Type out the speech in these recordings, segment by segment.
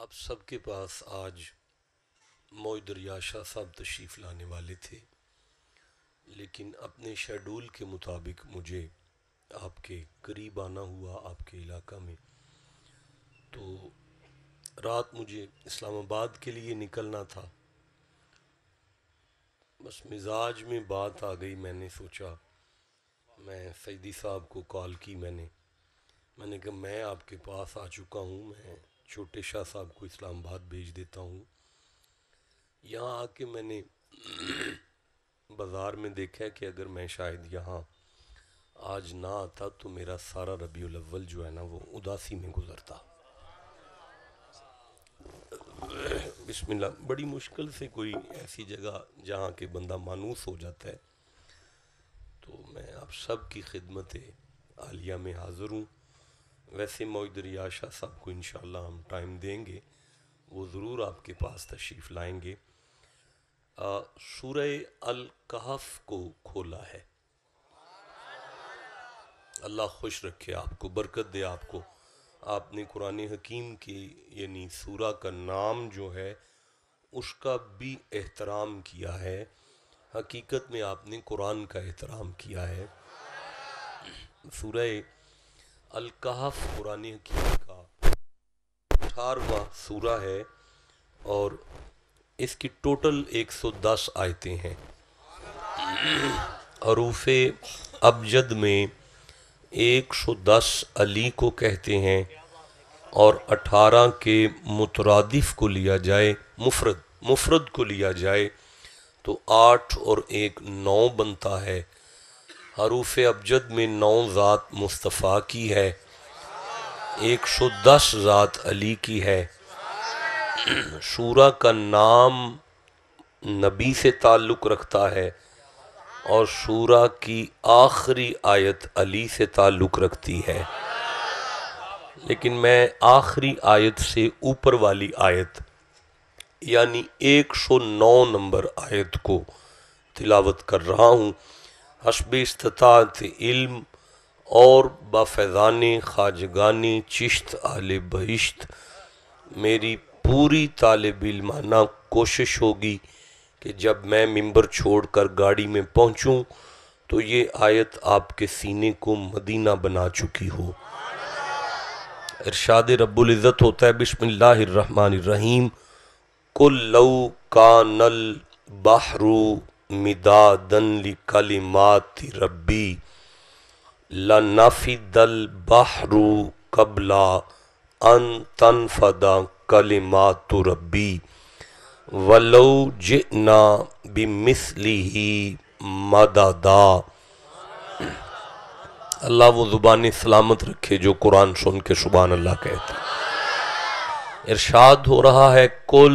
آپ سب کے پاس آج موئی دریا شاہ صاحب تشریف لانے والے تھے، لیکن اپنے شیڈول کے مطابق مجھے آپ کے قریب آنا ہوا، آپ کے علاقہ میں۔ تو رات مجھے اسلام آباد کے لیے نکلنا تھا، بس مزاج میں بات آ گئی، میں نے سوچا میں سیدی صاحب کو کال کی، میں نے کہا میں آپ کے پاس آ چکا ہوں، میں چھوٹے شاہ صاحب کو اسلام آباد بھیج دیتا ہوں۔ یہاں آ کے میں نے بازار میں دیکھا کہ اگر میں شاید یہاں آج نہ آتا تو میرا سارا ربیع الاول جو ہے نا وہ اداسی میں گزرتا۔ بسم اللہ، بڑی مشکل سے کوئی ایسی جگہ جہاں کہ بندہ مانوس ہو جاتا ہے، تو میں آپ سب کی خدمت عالیہ میں حاضر ہوں۔ ویسے موئی دریا شاہ صاحب کو انشاءاللہ ہم ٹائم دیں گے، وہ ضرور آپ کے پاس تشریف لائیں گے۔ سورہ الکہف کو کھولا ہے، اللہ خوش رکھے آپ کو، برکت دے آپ کو۔ آپ نے قرآن حکیم کی یعنی سورہ کا نام جو ہے اس کا بھی احترام کیا ہے، حقیقت میں آپ نے قرآن کا احترام کیا ہے۔ سورہ الکہف قرآن حکیم کا 18واں سورہ ہے اور اس کی ٹوٹل 110 آیتیں ہیں۔ حروف ابجد میں 110 علی کو کہتے ہیں، اور 18 کے مترادف کو لیا جائے، مفرد کو لیا جائے تو 8 اور 1 9 بنتا ہے۔ حروف ابجد میں 9 ذات مصطفیٰ کی ہے، 110 ذات علی کی ہے۔ سورہ کا نام نبی سے تعلق رکھتا ہے اور سورہ کی آخری آیت علی سے تعلق رکھتی ہے، لیکن میں آخری آیت سے اوپر والی آیت یعنی 109 نمبر آیت کو تلاوت کر رہا ہوں۔ حسب استطاعت علم اور بافیضان خواجگانی چشت اہل بہشت میری پوری طالب علمانہ کوشش ہوگی کہ جب میں ممبر چھوڑ کر گاڑی میں پہنچوں تو یہ آیت آپ کے سینے کو مدینہ بنا چکی ہو۔ ارشاد رب العزت ہوتا ہے، بسم اللہ الرحمن الرحیم، قُل لَوْ كَانَ الْبَحْرُ مِدَادًا لِكَلِمَاتِ رَبِّي لَنَفِدَ الْبَحْرُ قَبْلَ أَن تَنفَدَ كَلِمَاتُ رَبِّي وَلَوْ جِئْنَا بِمِثْلِهِ مَدَدًا۔ اللہ وہ زبان سلامت رکھے جو قرآن سن کے سبحان اللہ کہتے ہیں۔ ارشاد ہو رہا ہے، کل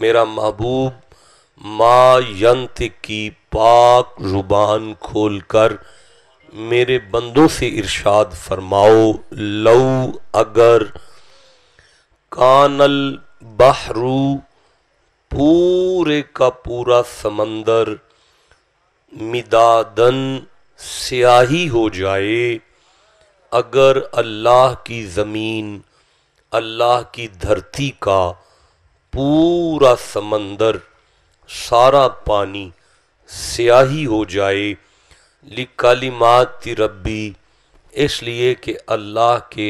میرا محبوب ما ینطق کی پاک زبان کھول کر میرے بندوں سے ارشاد فرماؤ، لو اگر، کان البحر پورے کا پورا سمندر، مدادن سیاہی ہو جائے، اگر اللہ کی زمین، اللہ کی دھرتی کا پورا سمندر، سارا پانی سیاہی ہو جائے، لکلمات ربی، اس لیے کہ اللہ کے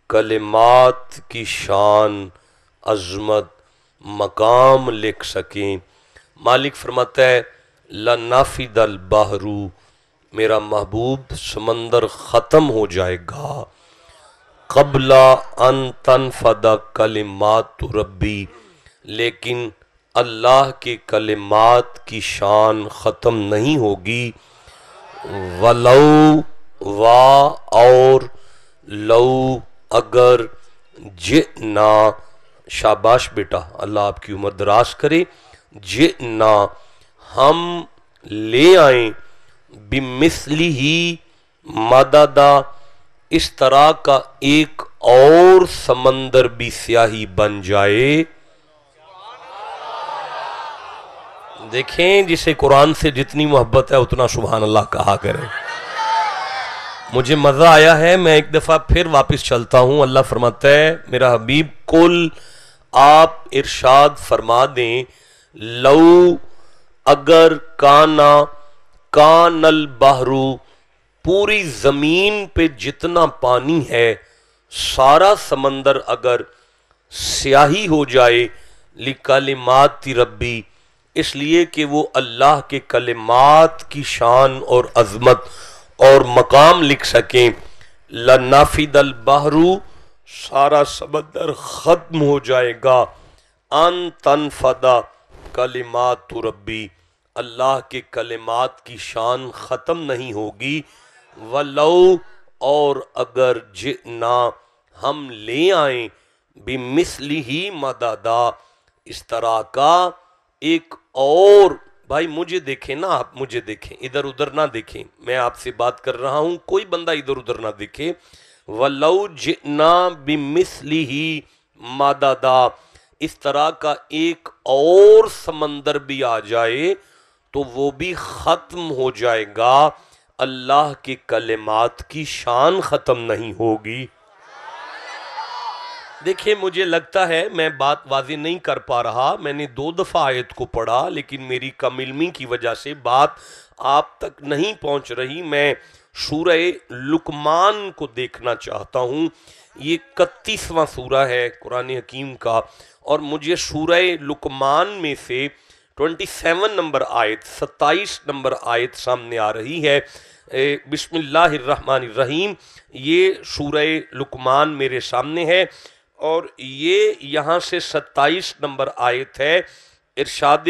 کلمات کی شان، عظمت، مقام لکھ سکیں۔ مالک فرماتا ہے، لَنَفِدَ الْبَحْرُ، میرا محبوب سمندر ختم ہو جائے گا، قبل ان تنفد کلمات ربی، لیکن اللہ کے کلمات کی شان ختم نہیں ہوگی۔ ولو، اور لو اگر، جئنا، شاباش بیٹا، اللہ آپ کی عمر دراز کرے، جئنا، ہم لے آئیں، بمثلہ مددا، اس طرح کا ایک اور سمندر بھی سیاہی بن جائے۔ دیکھیں جسے قرآن سے جتنی محبت ہے اتنا سبحان اللہ کہا کرے۔ مجھے مزہ آیا ہے، میں ایک دفعہ پھر واپس چلتا ہوں۔ اللہ فرماتا ہے، میرا حبیب، کل آپ ارشاد فرما دیں لو اگر کان البحر، پوری زمین پہ جتنا پانی ہے سارا سمندر اگر سیاہی ہو جائے، لکلمات ربی، اس لیے کہ وہ اللہ کے کلمات کی شان اور عظمت اور مقام لکھ سکیں، لنافد البحر، سارا سمندر ختم ہو جائے گا، ان تنفدا کلمات ربی، اللہ کے کلمات کی شان ختم نہیں ہوگی، ولو، اور اگر جئنا، ہم لے آئیں، بمثلہ مددا، اس طرح کا ایک اور، بھائی مجھے دیکھیں نا، آپ مجھے دیکھیں، ادھر ادھر نہ دیکھیں، میں آپ سے بات کر رہا ہوں، کوئی بندہ ادھر ادھر نہ دیکھے، وَلَوْ جِئْنَا بِمِثْلِهِ مَدَدًا، اس طرح کا ایک اور سمندر بھی آ جائے تو وہ بھی ختم ہو جائے گا، اللہ کے کلمات کی شان ختم نہیں ہوگی۔ دیکھیں مجھے لگتا ہے میں بات واضح نہیں کر پا رہا، میں نے 2 دفعہ آیت کو پڑھا لیکن میری کم علمی کی وجہ سے بات آپ تک نہیں پہنچ رہی۔ میں سورہ لقمان کو دیکھنا چاہتا ہوں، یہ 31واں سورہ ہے قرآن حکیم کا، اور مجھے سورہ لقمان میں سے 27 نمبر آیت، 27 نمبر آیت سامنے آ رہی ہے۔ بسم اللہ الرحمن الرحیم، یہ سورہ لقمان میرے سامنے ہے، اور یہ یہاں سے 27 نمبر آیت ہے، ارشاد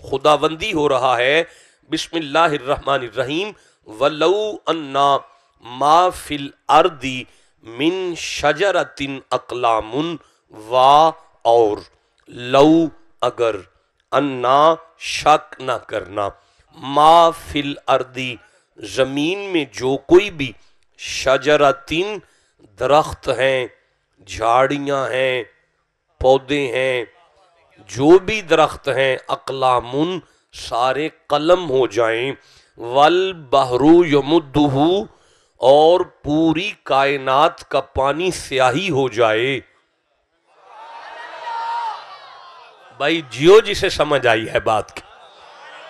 خداوندی ہو رہا ہے، بسم اللہ الرحمن الرحیم، وَلَوْ أَنَّا مَا فِي الْأَرْضِ مِن شَجَرَةٍ أَقْلَامٌ، اور لو اگر، انا شک نہ کرنا، ما فی الارض زمین میں جو کوئی بھی، شجرتن درخت ہیں، جھاڑیاں ہیں، پودے ہیں، جو بھی درخت ہیں، اقلامن سارے قلم ہو جائیں، والبحر یمدہ اور پوری کائنات کا پانی سیاہی ہو جائے۔ بھائی جیو جسے سمجھ آئی ہے بات کی،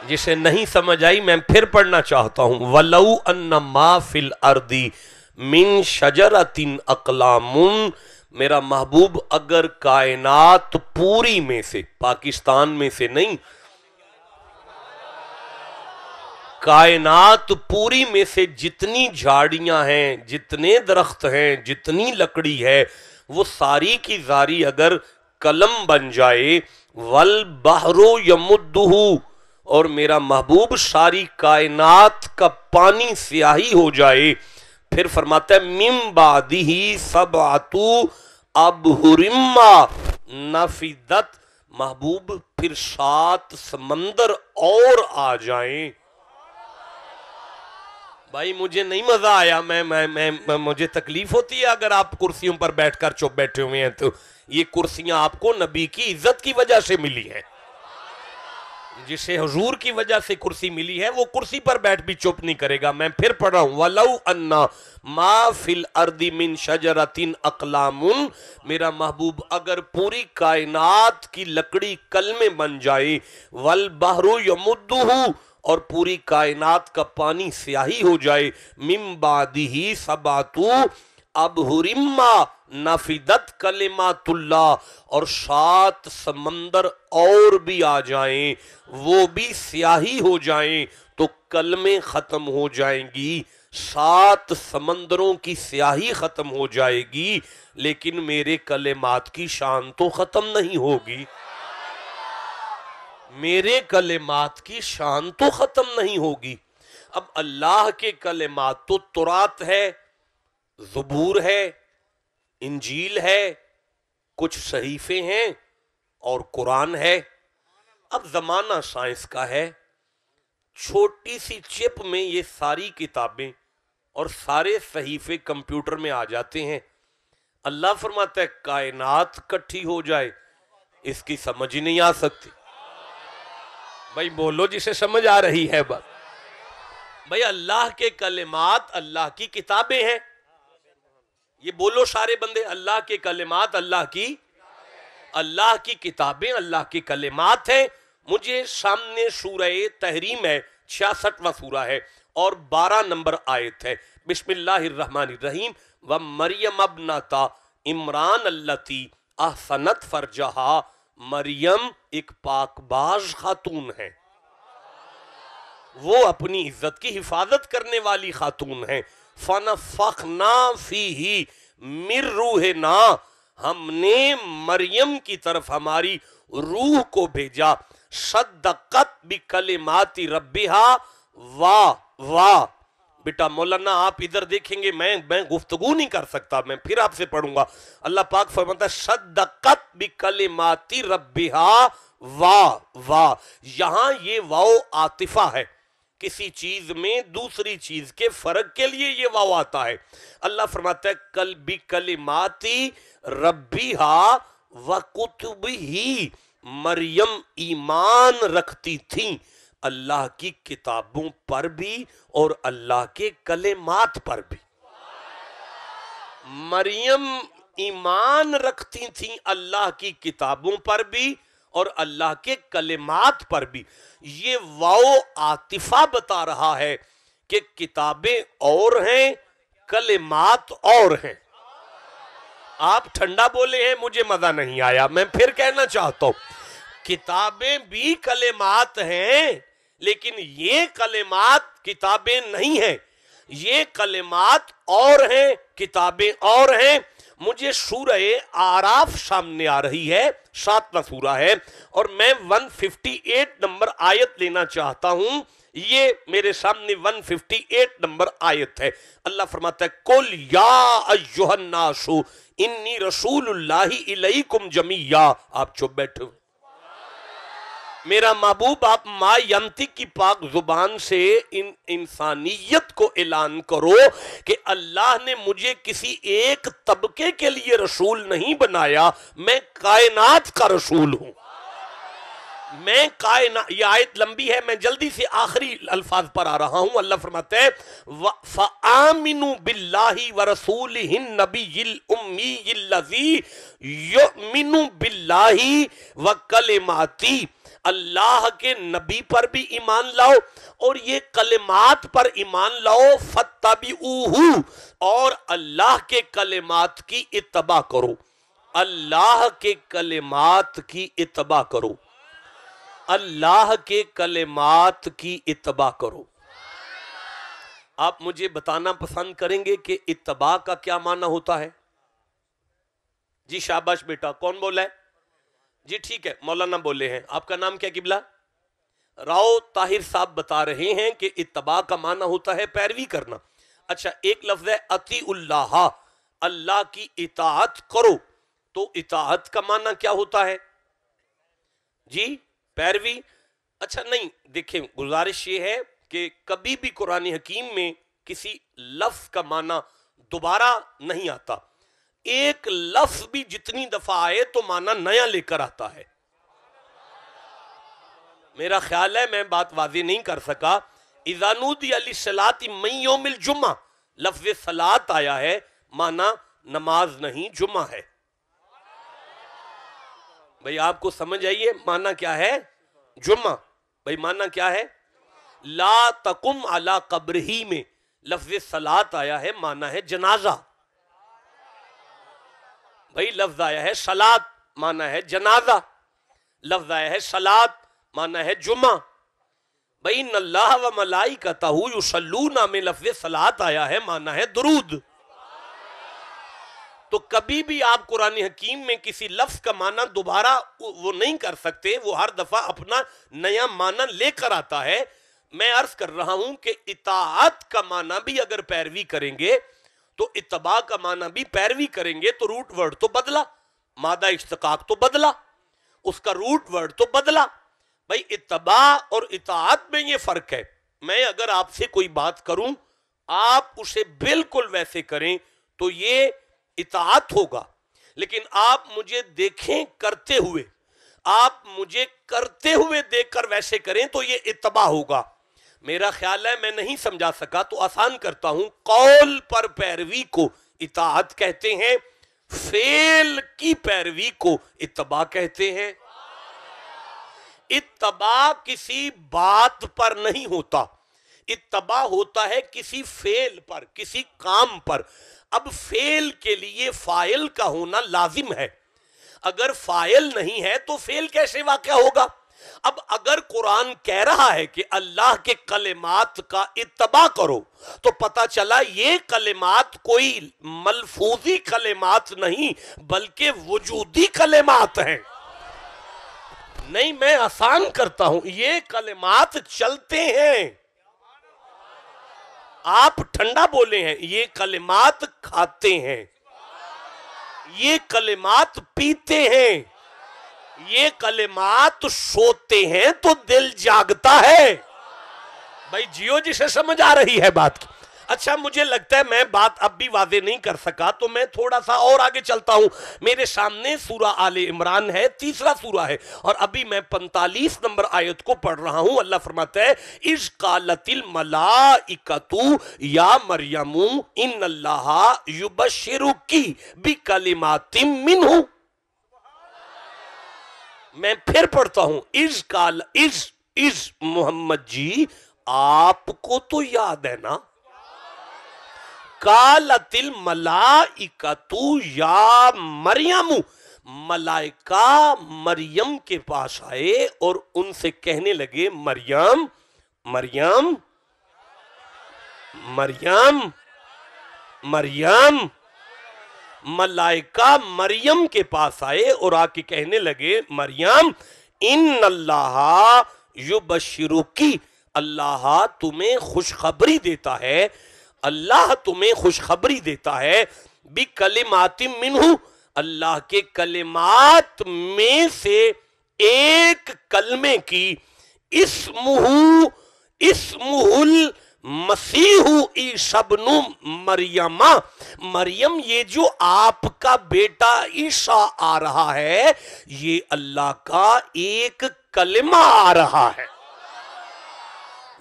جسے نہیں سمجھ آئی میں پھر پڑھنا چاہتا ہوں، وَلَوْ أَنَّ مَا فِي الْأَرْضِ مِن شَجَرَةٍ أَقْلَامٌ، میرا محبوب اگر کائنات پوری میں سے، پاکستان میں سے نہیں، کائنات پوری میں سے جتنی جھاڑیاں ہیں، جتنے درخت ہیں، جتنی لکڑی ہے، وہ ساری کی ساری اگر قلم بن جائے، والبحر یمدہ، اور میرا محبوب ساری کائنات کا پانی سیاہی ہو جائے، پھر فرماتا ہے من بعدہ سبعۃ ابحر ما نفدت، محبوب پھر 7 سمندر اور آ جائیں۔ بھائی مجھے نہیں مزہ آیا، مجھے تکلیف ہوتی ہے اگر آپ کرسیوں پر بیٹھ کر چپ بیٹھے ہوئے ہیں، تو یہ کرسیاں آپ کو نبی کی عزت کی وجہ سے ملی ہیں، جسے حضور کی وجہ سے کرسی ملی ہے وہ کرسی پر بیٹھ بھی چپ نہیں کرے گا۔ میں پھر پڑھ رہا ہوں، وَلَوْ أَنَّا مَا فِي الْأَرْضِ مِن شَجَرَةٍ أَقْلَامٌ، میرا محبوب اگر پوری کائنات کی لکڑی کلمیں بن جائے، وَالْبَحْرُ يَمُدُّهُ، اور پوری کائنات کا پانی سیاہی ہو جائے، مِن بَعْدِهِ سَبْعَةُ ابحر ما نفدت کلمات اللہ، اور 7 سمندر اور بھی آ جائیں، وہ بھی سیاہی ہو جائیں تو کلمیں ختم ہو جائیں گی، 7 سمندروں کی سیاہی ختم ہو جائے گی، لیکن میرے کلمات کی شان تو ختم نہیں ہوگی، میرے کلمات کی شان تو ختم نہیں ہوگی۔ اب اللہ کے کلمات تو تورات ہے، زبور ہے، انجیل ہے، کچھ صحیفے ہیں اور قرآن ہے۔ اب زمانہ سائنس کا ہے، چھوٹی سی چپ میں یہ ساری کتابیں اور سارے صحیفے کمپیوٹر میں آ جاتے ہیں۔ اللہ فرماتا ہے کائنات کٹھی ہو جائے، اس کی سمجھ ہی نہیں آ سکتی۔ بھائی بولو جسے سمجھ آ رہی ہے بات۔ بھائی اللہ کے کلمات اللہ کی کتابیں ہیں، یہ بولو سارے بندے، اللہ کے کلمات اللہ کی۔ اللہ کی کتابیں اللہ کے کلمات ہیں. مجھے سامنے سورہ تحریم ہے، 66واں سورہ ہے اور 12 نمبر آیت ہے. بسم اللہ الرحمن الرحیم. وَمَرْيَمَ ابْنَتَ عمران اللتی احسنت فرجہا. مریم ایک پاک باز خاتون ہے، وہ اپنی عزت کی حفاظت کرنے والی خاتون ہیں. فَنَفَخْنَا فِيهِ مِن رُوحِنَا، ہم نے مریم کی طرف ہماری روح کو بھیجا. صدقت بکلمات ربہا. واہ بیٹا مولانا آپ ادھر دیکھیں گے، میں گفتگو نہیں کر سکتا، میں پھر آپ سے پڑھوں گا. اللہ پاک فرماتا ہے صدقت بکلمات ربہا. واہ یہاں یہ واو عاطفہ ہے، کسی چیز میں دوسری چیز کے فرق کے لیے یہ واو آتا ہے. اللہ فرماتا ہے کل بکلمات ربہا وکتبہ. مریم ایمان رکھتی تھیں اللہ کی کتابوں پر بھی اور اللہ کے کلمات پر بھی. مریم ایمان رکھتی تھیں اللہ کی کتابوں پر بھی اور اللہ کے کلمات پر بھی. یہ واو عاطفہ بتا رہا ہے کہ کتابیں اور ہیں، کلمات اور ہیں. آپ ٹھنڈا بولے ہیں، مجھے مزہ نہیں آیا، میں پھر کہنا چاہتا ہوں کتابیں بھی کلمات ہیں، لیکن یہ کلمات کتابیں نہیں ہیں. یہ کلمات اور ہیں، کتابیں اور ہیں. مجھے سورہ اعراف سامنے آ رہی ہے، 7واں سورہ ہے اور میں 158 نمبر آیت لینا چاہتا ہوں. یہ میرے سامنے 158 نمبر آیت ہے. اللہ فرماتا ہے قُلْ يَا أَيُّهَا النَّاسُ إِنِّي رَسُولُ اللَّهِ إِلَيْكُمْ جَمِيعًا. آپ چپ بیٹھو. میرا محبوب آپ ما ینطق کی پاک زبان سے انسانیت کو اعلان کرو کہ اللہ نے مجھے کسی ایک طبقے کے لیے رسول نہیں بنایا، میں کائنات کا رسول ہوں. میں کائنات. یہ آیت لمبی ہے، میں جلدی سے آخری الفاظ پر آ رہا ہوں. اللہ فرماتا ہے فَآمِنُوا بِاللَّهِ وَرَسُولِهِ النَّبِيِّ الْأُمِّيِّ الَّذِي يُؤْمِنُ بِاللَّهِ وَكَلِمَاتِهِ. اللہ کے نبی پر بھی ایمان لاؤ اور یہ کلمات پر ایمان لاؤ. فَاتَّبِعُوهُ، اور اللہ کے کلمات کی اتباع کرو. اللہ کے کلمات کی اتباع کرو. اللہ کے کلمات کی اتباع کرو. آپ مجھے بتانا پسند کریں گے کہ اتباع کا کیا معنی ہوتا ہے؟ جی شاباش بیٹا، کون بولا ہے؟ جی ٹھیک ہے، مولانا بولے ہیں. آپ کا نام کیا قبلہ؟ راؤ طاہر صاحب بتا رہے ہیں کہ اتباع کا معنی ہوتا ہے پیروی کرنا. اچھا، ایک لفظ ہے اطیعوا اللہ، اللہ کی اطاعت کرو. تو اطاعت کا معنی کیا ہوتا ہے؟ جی پیروی. اچھا نہیں، دیکھیں گزارش یہ ہے کہ کبھی بھی قرآن حکیم میں کسی لفظ کا معنی دوبارہ نہیں آتا. ایک لفظ بھی جتنی دفعہ آئے تو معنی نیا لے کر آتا ہے. میرا خیال ہے میں بات واضح نہیں کر سکا. اذا نودی للصلاۃ من یوم الجمعہ، لفظ صلاۃ آیا ہے، معنی نماز نہیں جمعہ ہے. بھئی آپ کو سمجھ آئیے معنی کیا ہے؟ جمعہ. بھئی معنی کیا ہے؟ لا تقم علی قبرہ میں لفظ صلاۃ آیا ہے، معنی ہے جنازہ. بھئی لفظ آیا ہے صلاۃ، معنی ہے جنازہ. لفظ آیا ہے صلاۃ، معنی ہے جمعہ. بھئی ان اللہ و ملائکتہ یصلون میں لفظ صلاۃ آیا ہے، معنی ہے درود. تو کبھی بھی آپ قرآن حکیم میں کسی لفظ کا معنی دوبارہ وہ نہیں کر سکتے، وہ ہر دفعہ اپنا نیا معنی لے کر آتا ہے. میں عرض کر رہا ہوں کہ اطاعت کا معنی بھی اگر پیروی کریں گے تو اتباع کا معنی بھی پیروی کریں گے تو روٹ ورڈ تو بدلا، مادہ اشتقاق تو بدلا، اس کا روٹ ورڈ تو بدلا. بھئی اتباع اور اطاعت میں یہ فرق ہے. میں اگر آپ سے کوئی بات کروں، آپ اسے بالکل ویسے کریں تو یہ اطاعت ہوگا، لیکن آپ مجھے دیکھیں کرتے ہوئے، آپ مجھے کرتے ہوئے دیکھ کر ویسے کریں تو یہ اتباع ہوگا. میرا خیال ہے میں نہیں سمجھا سکا تو آسان کرتا ہوں. قول پر پیروی کو اطاعت کہتے ہیں، فعل کی پیروی کو اتباع کہتے ہیں۔ اتباع کسی بات پر نہیں ہوتا، اتباع ہوتا ہے کسی فعل پر، کسی کام پر۔ اب فعل کے لیے فاعل کا ہونا لازم ہے، اگر فاعل نہیں ہے تو فعل کیسے واقع ہوگا؟ اب اگر قرآن کہہ رہا ہے کہ اللہ کے کلمات کا اتباع کرو، تو پتہ چلا یہ کلمات کوئی ملفوظی کلمات نہیں بلکہ وجودی کلمات ہیں۔ نہیں، میں آسان کرتا ہوں، یہ کلمات چلتے ہیں۔ آپ ٹھنڈا بولے ہیں، یہ کلمات کھاتے ہیں، یہ کلمات پیتے ہیں، یہ کلمات سوتے ہیں تو دل جاگتا ہے۔ بھائی جیو جسے سمجھ آ رہی ہے بات کی۔ اچھا، مجھے لگتا ہے میں بات اب بھی واضح نہیں کر سکا، تو میں تھوڑا سا اور آگے چلتا ہوں۔ میرے سامنے سورہ آل عمران ہے، تیسرا سورہ ہے، اور ابھی میں 45 نمبر آیت کو پڑھ رہا ہوں۔ اللہ فرماتا ہے اِذْ قَالَتِ الْمَلَائِكَةُ يَا مَرْيَمُ إِنَّ اللَّهَ يُبَشِّرُكِ بِكَلِمَاتٍ مِّنْهُ۔ میں پھر پڑھتا ہوں، اِذْ محمد جی آپ کو تو یاد ہے نا، قالت الملائکۃ یا مریم، ملائکہ مریم کے پاس آئے اور ان سے کہنے لگے مریم مریم مریم مریم، ملائکہ مریم کے پاس آئے اور آ کے کہنے لگے مریم ان اللہ یبشرکی، اللہ تمہیں خوشخبری دیتا ہے، اللہ تمہیں خوشخبری دیتا ہے بکلمات منہ، اللہ کے کلمات میں سے ایک کلمے کی، اسمہ المسیح عیسی ابن مریم، مریم یہ جو آپ کا بیٹا عیسیٰ آ رہا ہے یہ اللہ کا ایک کلمہ آ رہا ہے۔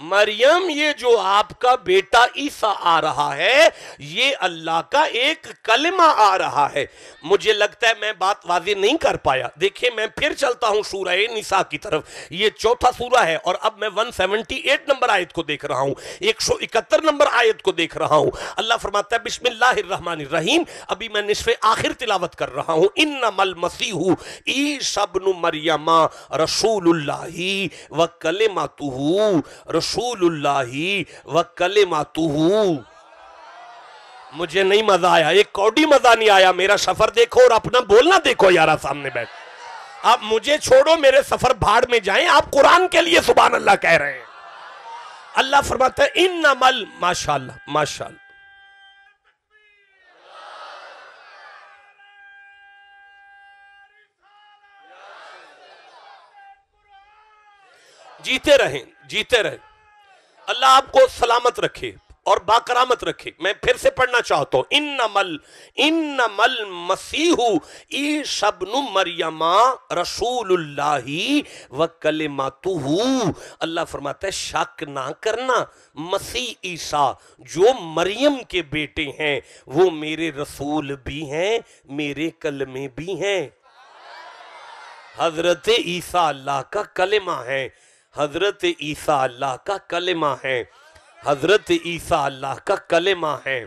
مریم یہ جو آپ کا بیٹا عیسیٰ آ رہا ہے یہ اللہ کا ایک کلمہ آ رہا ہے۔ مجھے لگتا ہے میں بات واضح نہیں کر پایا، دیکھیں میں پھر چلتا ہوں سورہ نساء کی طرف، یہ چوتھا سورہ ہے اور اب میں 178 نمبر آیت کو دیکھ رہا ہوں، 171 نمبر آیت کو دیکھ رہا ہوں۔ اللہ فرماتا ہے بسم اللہ الرحمن الرحیم، ابھی میں نصف آخر تلاوت کر رہا ہوں، انما المسیح عیسی ابن مریم رسول اللہ وکلمتہ، رسول اللہ وکلمتہ۔ مجھے نہیں مزہ آیا، ایک کوڈی مزہ نہیں آیا، میرا سفر دیکھو اور اپنا بولنا دیکھو یارا سامنے بیٹھ۔ آپ مجھے چھوڑو، میرے سفر بھاڑ میں جائیں، آپ قرآن کے لیے سبحان اللہ کہہ رہے ہیں۔ اللہ فرماتا ہے انما ماشاءاللہ ماشاءاللہ، جیتے رہیں جیتے رہیں، اللہ آپ کو سلامت رکھے اور باکرامت رکھے۔ میں پھر سے پڑھنا چاہتا ہوں، انما المسیح عیسی ابن مریم رسول اللہ وکلمتہ، اللہ فرماتا ہے شک نہ کرنا، مسیح عیسیٰ جو مریم کے بیٹے ہیں وہ میرے رسول بھی ہیں، میرے کلمے بھی ہیں۔ حضرت عیسیٰ اللہ کا کلمہ ہے، حضرت عیسیٰ اللہ کا کلمہ ہے، حضرت عیسیٰ اللہ کا کلمہ ہے۔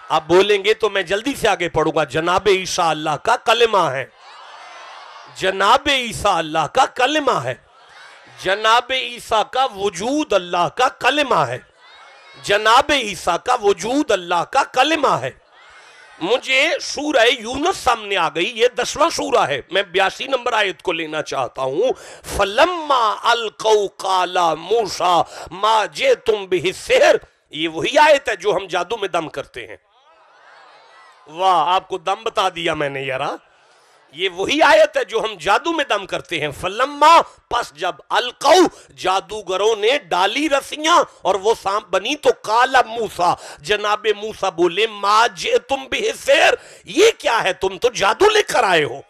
آپ بولیں گے تو میں جلدی سے آگے پڑھوں گا، جناب عیسیٰ اللہ کا کلمہ ہے، جناب عیسیٰ اللہ کا کلمہ ہے، جناب عیسیٰ کا وجود اللہ کا کلمہ ہے، جناب عیسیٰ کا وجود اللہ کا کلمہ ہے۔ مجھے سورہ یونس سامنے آ گئی، یہ 10واں سورہ ہے، میں 82 نمبر آیت کو لینا چاہتا ہوں۔ فَلَمَّا أَلْقَوْا قَالَ مُوسَىٰ مَا جِئْتُمْ بِهِ السِّحْرُ، یہ وہی آیت ہے جو ہم جادو میں دم کرتے ہیں۔ واہ، آپ کو دم بتا دیا میں نے یارا، یہ وہی آیت ہے جو ہم جادو میں دم کرتے ہیں۔ فلما، پس جب القو، جادوگروں نے ڈالی رسیاں اور وہ سانپ بنی، تو قال موسیٰ، جناب موسیٰ بولے ما جئتم بہ السحر، یہ کیا ہے، تم تو جادو لے کر آئے ہو۔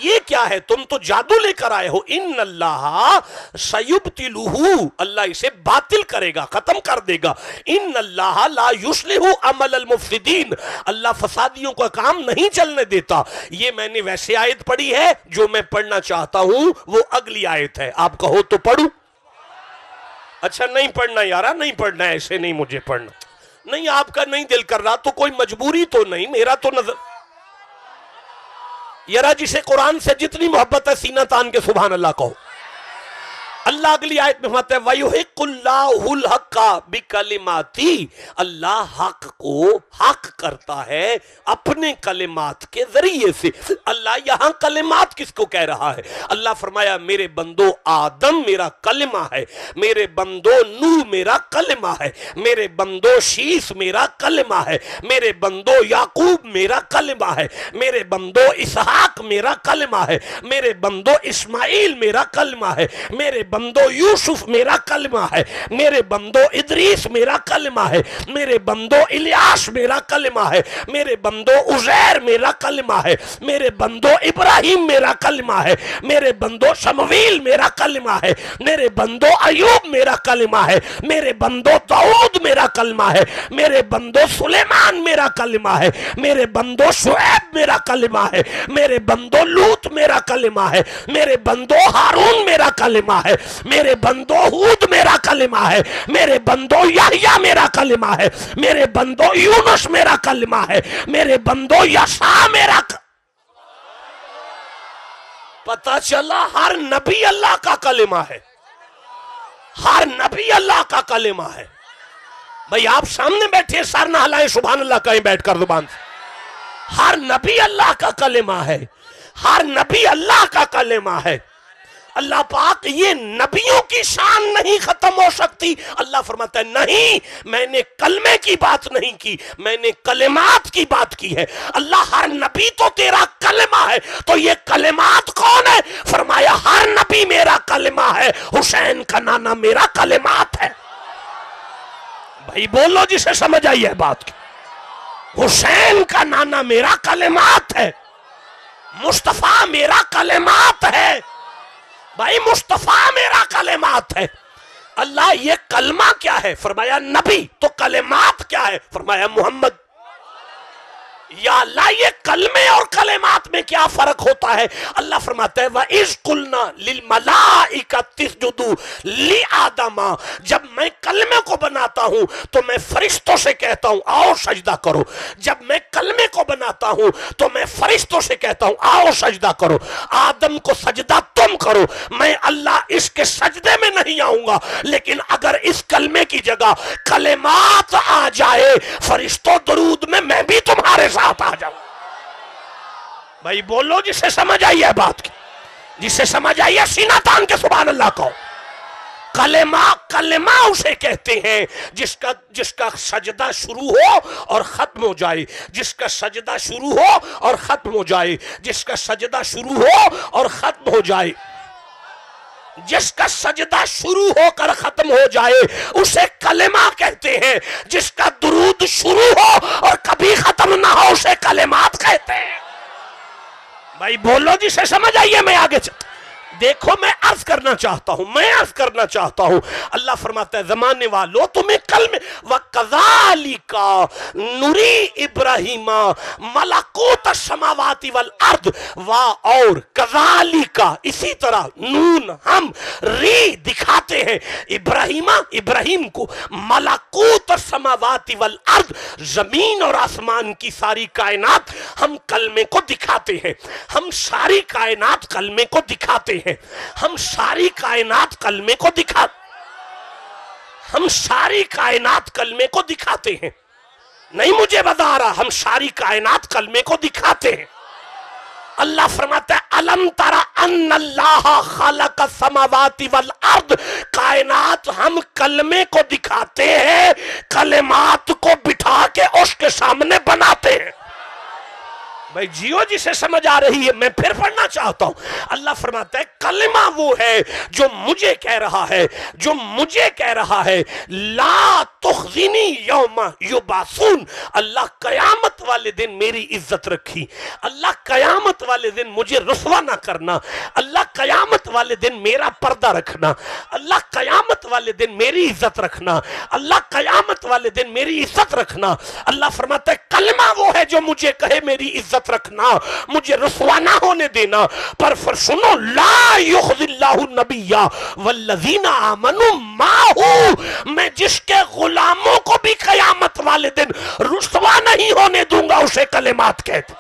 یہ کیا ہے؟ تم تو جادو لے کر آئے ہو. ان اللہ سیبطلہ، اللہ اسے باطل کرے گا، ختم کر دے گا. ان اللہ لا یصلح عمل المفسدین، اللہ فسادیوں کا کام نہیں چلنے دیتا. یہ میں نے ویسے آیت پڑھی ہے، جو میں پڑھنا چاہتا ہوں وہ اگلی آیت ہے. آپ کہو تو پڑھوں؟ اچھا نہیں پڑھنا یارا، نہیں پڑھنا، ایسے نہیں مجھے پڑھنا. نہیں آپ کا نہیں دل کر رہا تو کوئی مجبوری تو نہیں، میرا تو نظر. یارا جسے قرآن سے جتنی محبت ہے سینہ تان کے سبحان اللہ کہو. اللہ اگلی آیت میں فرماتا ہے وَيُحِقُّ اللَّهُ الْحَقَّ بِكَلِمَاتِهِ، اللہ حق کو حق کرتا ہے اپنے کلمات کے ذریعے سے. اللہ یہاں کلمات کس کو کہہ رہا ہے؟ اللہ فرمایا میرے بندو آدم میرا کلمہ ہے، میرے بندو نوح میرا کلمہ ہے، میرے بندو شیس میرا کلمہ ہے، میرے بندو یعقوب میرا کلمہ ہے، میرے بندو اسحاق میرا کلمہ ہے، میرے بندو اسماعیل میرا کلمہ ہے، میرے بندو یوسف میرا کلمہ ہے، میرے بندو ادریس میرا کلمہ ہے، میرے بندو الیاس میرا کلمہ ہے، میرے بندو عزیر میرا کلمہ ہے، میرے بندو ابراہیم میرا کلمہ ہے، میرے بندو شمویل میرا کلمہ ہے، میرے بندو ایوب میرا کلمہ ہے، میرے بندو داؤد میرا کلمہ ہے، میرے بندو سلیمان میرا کلمہ ہے، میرے بندو شعیب میرا کلمہ ہے، میرے بندو لوط میرا کلمہ ہے، میرے بندو ہارون میرا کلمہ ہے، میرے بندو ہود میرا کلمہ ہے، میرے بندو یحییٰ میرا کلمہ ہے، میرے بندو یونس میرا کلمہ ہے، میرے بندو یسع میرا پتہ چلا ہر نبی اللہ کا کلمہ ہے، ہر نبی اللہ کا کلمہ ہے. بھئی آپ سامنے بیٹھے سر نہ ہلائیں سبحان اللہ کہیں بیٹھ کر زبان سے. ہر نبی اللہ کا کلمہ ہے، ہر نبی اللہ کا کلمہ ہے. اللہ پاک یہ نبیوں کی شان نہیں ختم ہو سکتی. اللہ فرماتا ہے نہیں، میں نے کلمے کی بات نہیں کی، میں نے کلمات کی بات کی ہے. اللہ ہر نبی تو تیرا کلمہ ہے، تو یہ کلمات کون ہے؟ فرمایا ہر نبی میرا کلمہ ہے، حسین کا نانا میرا کلمات ہے. بھائی بولو جسے سمجھ آئی ہے بات کی. حسین کا نانا میرا کلمات ہے، مصطفیٰ میرا کلمات ہے. بھائی مصطفیٰ میرا کلمات ہے. اللہ یہ کلمہ کیا ہے؟ فرمایا نبی. تو کلمات کیا ہے؟ فرمایا محمد. یا اللہ یہ کلمے اور کلمات میں کیا فرق ہوتا ہے؟ اللہ فرماتا ہے وَإِذْ قُلْنَا لِلْمَلَائِكَةِ اسْجُدُوا لِآدَمَ، جب میں کلمے کو بناتا ہوں تو میں فرشتوں سے کہتا ہوں آؤ سجدہ کرو. جب میں کلمے کو بناتا ہوں تو میں فرشتوں سے کہتا ہوں آؤ سجدہ کرو. آدم کو سجدہ تم کرو. میں اللہ اس کے سجدے میں نہیں آؤں گا، لیکن اگر اس کلمے کی جگہ کلمات آ جائے فرشتوں درود میں بھی تمہارے ساتھ آ جاؤں. بھائی بولو جسے سمجھ آئی ہے بات کی، جسے سمجھ آئی ہے سینہ تان کے سبحان اللہ کو. کلمہ اسے کہتے ہیں جس کا سجدہ شروع ہو اور ختم ہو جائے، جس کا سجدہ شروع ہو اور ختم ہو جائے، جس کا سجدہ شروع ہو اور ختم ہو جائے، جس کا سجدہ شروع ہو کر ختم ہو جائے اسے کلمہ کہتے ہیں. جس کا درود شروع ہو اور کبھی ختم نہ ہو اسے کلمات کہتے ہیں. بھائی بولو جسے سمجھ آئیے. میں آگے دیکھو میں عرض کرنا چاہتا ہوں اللہ فرماتا ہے زمانے والو تمہیں کلمے وَكَذَلِكَ نُرِي إِبْرَاهِيمَ مَلَكُوتَ السَّمَاوَاتِ وَالْأَرْضِ اور كَذَلِكَ اسی طرح نون ہم ری دکھاتے ہیں ابراہیم کو ملکوت السماوات والارض، زمین اور آسمان کی ساری کائنات ہم کلمے کو دکھاتے ہیں. ہم ساری کائنات کلمے کو دکھاتے ہیں. ہم ساری کائنات کلمے کو دکھاتے ہیں. نہیں مجھے بتا رہا، ہم ساری کائنات کلمے کو دکھاتے ہیں. اللہ فرماتا ہے الم تر ان اللہ خلق السماوات والارض، کائنات ہم کلمے کو دکھاتے ہیں، کلمات کو بٹھا کے اس کے سامنے بناتے ہیں. بھائی جیو جسے سمجھ آ رہی ہے میں پھر پڑھنا چاہتا ہوں. اللہ فرماتا ہے کلمہ وہ ہے جو مجھے کہہ رہا ہے, جو مجھے کہہ رہا ہے لا تخزنی یوم یبعثون. اللہ قیامت والے دن میری عزت رکھی, اللہ قیامت والے دن مجھے رسوا نہ کرنا, اللہ قیامت والے دن میرا پردہ رکھنا, اللہ قیامت والے دن میری عزت رکھنا, اللہ قیامت والے دن میری عزت رکھنا. اللہ فرماتا ہے کلمہ وہ ہے جو مجھے کہے میری عزت رکھنا, مجھے رسوا نہ ہونے دینا. پر سنو, لا یخزی اللہ النبی والذین آمنوا معہ, میں جس کے غلاموں کو بھی قیامت والے دن رسوا نہیں ہونے دوں گا اسے کلمات کہتے,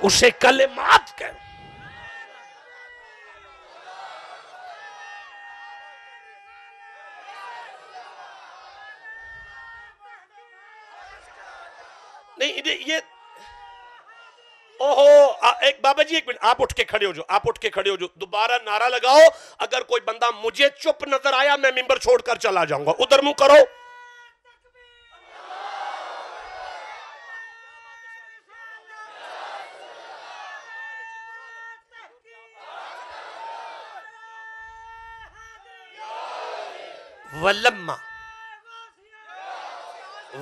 اسے کلمات کہتے. نہیں یہ ایک بابا جی ایک منٹ, آپ اٹھ کے کھڑے ہو جو, آپ اٹھ کے کھڑے ہو جو, دوبارہ نعرہ لگاؤ. اگر کوئی بندہ مجھے چپ نظر آیا میں ممبر چھوڑ کر چلا جاؤں گا. ادھر منہ کرو.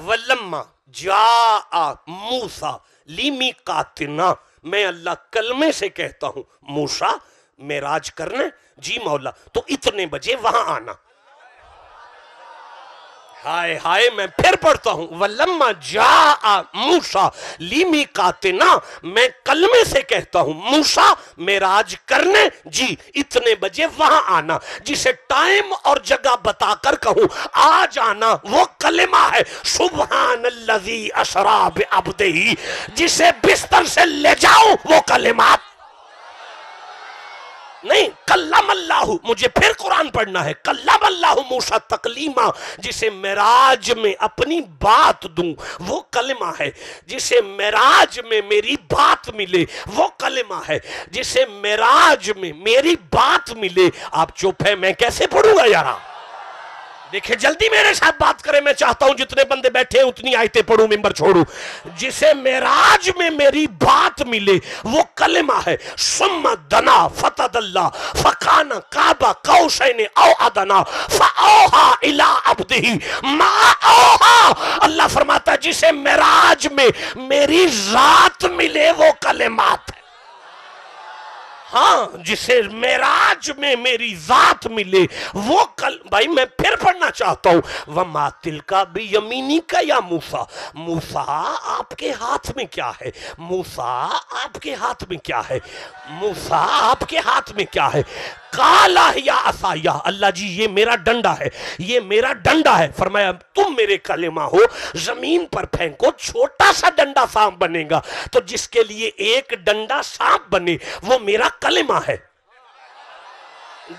ولما جاء موسیٰ لیمیقاتنا, میں اللہ کلمے سے کہتا ہوں موسیٰ معراج کرنے, جی مولا تو اتنے بجے وہاں آنا. ہائے ہائے میں پھر پڑھتا ہوں, وَلَمَّا جَاءَ مُوسَىٰ لِمِیقَاتِنَا, میں کلمے سے کہتا ہوں موسیٰ معراج کرنے, جی اتنے بجے وہاں آنا. جسے ٹائم اور جگہ بتا کر کہوں آ جانا وہ کلمہ ہے. سبحان الذی اسریٰ بعبدہ, جسے بستر سے لے جاؤں وہ کلمات نہیں. کلم اللہ, مجھے پھر قرآن پڑھنا ہے. کلم اللہ موسیٰ تکلیما, جسے معراج میں اپنی بات دوں وہ کلمہ ہے. جسے معراج میں میری بات ملے وہ کلمہ ہے. جسے معراج میں میری بات ملے. آپ چپ ہے, میں کیسے پڑھوں گا یارا؟ دیکھیں جلدی میرے ساتھ بات کریں, میں چاہتا ہوں جتنے بندے بیٹھے ہیں اتنی آیتیں پڑھوں, ممبر چھوڑوں. جسے معراج میں میری بات ملے وہ کلمہ ہے. ثم دنا فتدلی فکان قاب قوسین او ادنی فاوحی الی عبدہ ما اوحی. اللہ فرماتا ہے جسے معراج میں میری ذات ملے وہ کلمات ہے. ہاں جسے معراج میں میری ذات ملے وہ بھائی میں پھر پڑھنا چاہتا ہوں. وَمَا تِلْكَ بِيَمِينِكَ يَا مُوسَىٰ, موسیٰ آپ کے ہاتھ میں کیا ہے؟ موسیٰ آپ کے ہاتھ میں کیا ہے؟ موسیٰ آپ کے ہاتھ میں کیا ہے؟ قَالَ ہِیَ عَصَایَ, اللہ جی یہ میرا ڈنڈا ہے, یہ میرا ڈنڈا ہے. فرمایا تم میرے کلمہ ہو, زمین پر پھینکو چھوٹا سا ڈنڈا سانپ بنے گا, تو جس کے لیے ایک ڈنڈا سانپ بنے وہ میرا کلمہ ہے.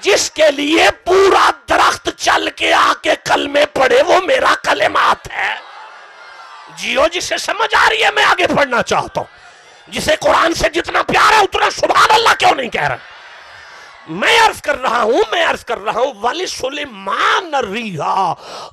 جس کے لیے پورا درخت چل کے آ کے کلمے پڑھے وہ میرا کلمات ہے. جیو جسے سمجھ آ رہی ہے میں آگے پڑھنا چاہتا ہوں. جسے قرآن سے جتنا پیار ہے اتنا سبحان اللہ کیوں نہیں کہہ رہا؟ میں عرض کر رہا ہوں وَلِسُلَيْمَانَ الرِّيحَ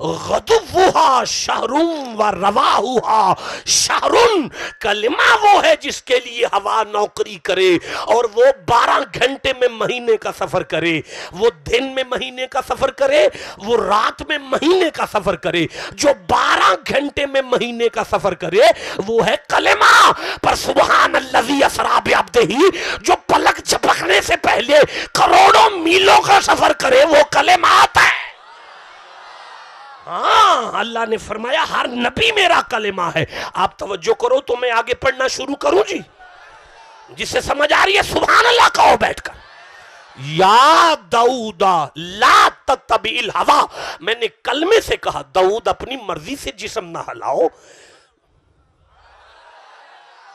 غَدُوُّهَا شَهْرٌ وَرَوَاحُهَا شَهْرٌ. کلمہ وہ ہے جس کے لیے ہوا نوکری کرے اور وہ 12 گھنٹے میں مہینے کا سفر کرے, وہ دن میں مہینے کا سفر کرے, وہ رات میں مہینے کا سفر کرے. جو 12 گھنٹے میں مہینے کا سفر کرے وہ ہے کلمہ. پر سبحان الذی اسریٰ بعبدہ, جو پلک جھپکنے سے پہلے کروڑوں میلوں کا سفر کرے وہ کلمات ہے. ہاں اللہ نے فرمایا ہر نبی میرا کلمہ ہے. آپ توجہ کرو تو میں آگے پڑھنا شروع کروں. جی جسے سمجھ آ رہی ہے سبحان اللہ کہو بیٹھ کر. یا داؤد لا تتبع الہوا, میں نے کلمے سے کہا داؤد اپنی مرضی سے جسم نہ ہلاؤ.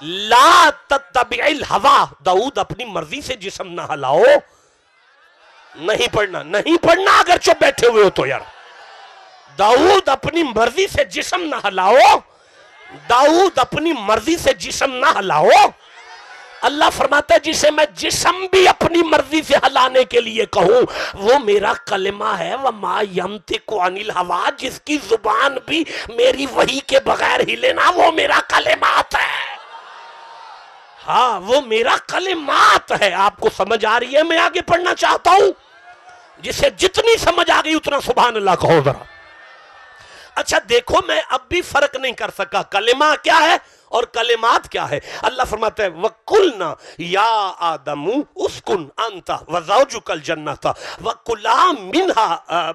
لا تتبع الہوا, داؤد اپنی مرضی سے جسم نہ ہلاؤ. نہیں پڑھنا, نہیں پڑھنا اگر چپ بیٹھے ہوئے ہو تو یار. داؤد اپنی مرضی سے جسم نہ ہلاؤ, داؤد اپنی مرضی سے جسم نہ ہلاؤ. اللہ فرماتا ہے جسے میں جسم بھی اپنی مرضی سے ہلانے کے لیے کہوں وہ میرا کلمہ ہے. وَمَا يَنْطِقُ عَنِ الْهَوَىٰ, جس کی زبان بھی میری وحی کے بغیر ہلے نا وہ میرا کلمات ہے. ہاں وہ میرا کلمات ہے. آپ کو سمجھ آ رہی ہے؟ میں آگے پڑھنا چاہتا ہوں. جسے جتنی سمجھ آ گئی اتنا سبحان اللہ کہو ذرا. اچھا دیکھو میں اب بھی فرق نہیں کر سکا کلمہ کیا ہے اور کلمات کیا ہے. اللہ فرماتا ہے وَقُلْنَا يَا آدَمُ اُسْكُنْ أَنْتَ وَزَوْجُكَ الْجَنَّةَ وَكُلَا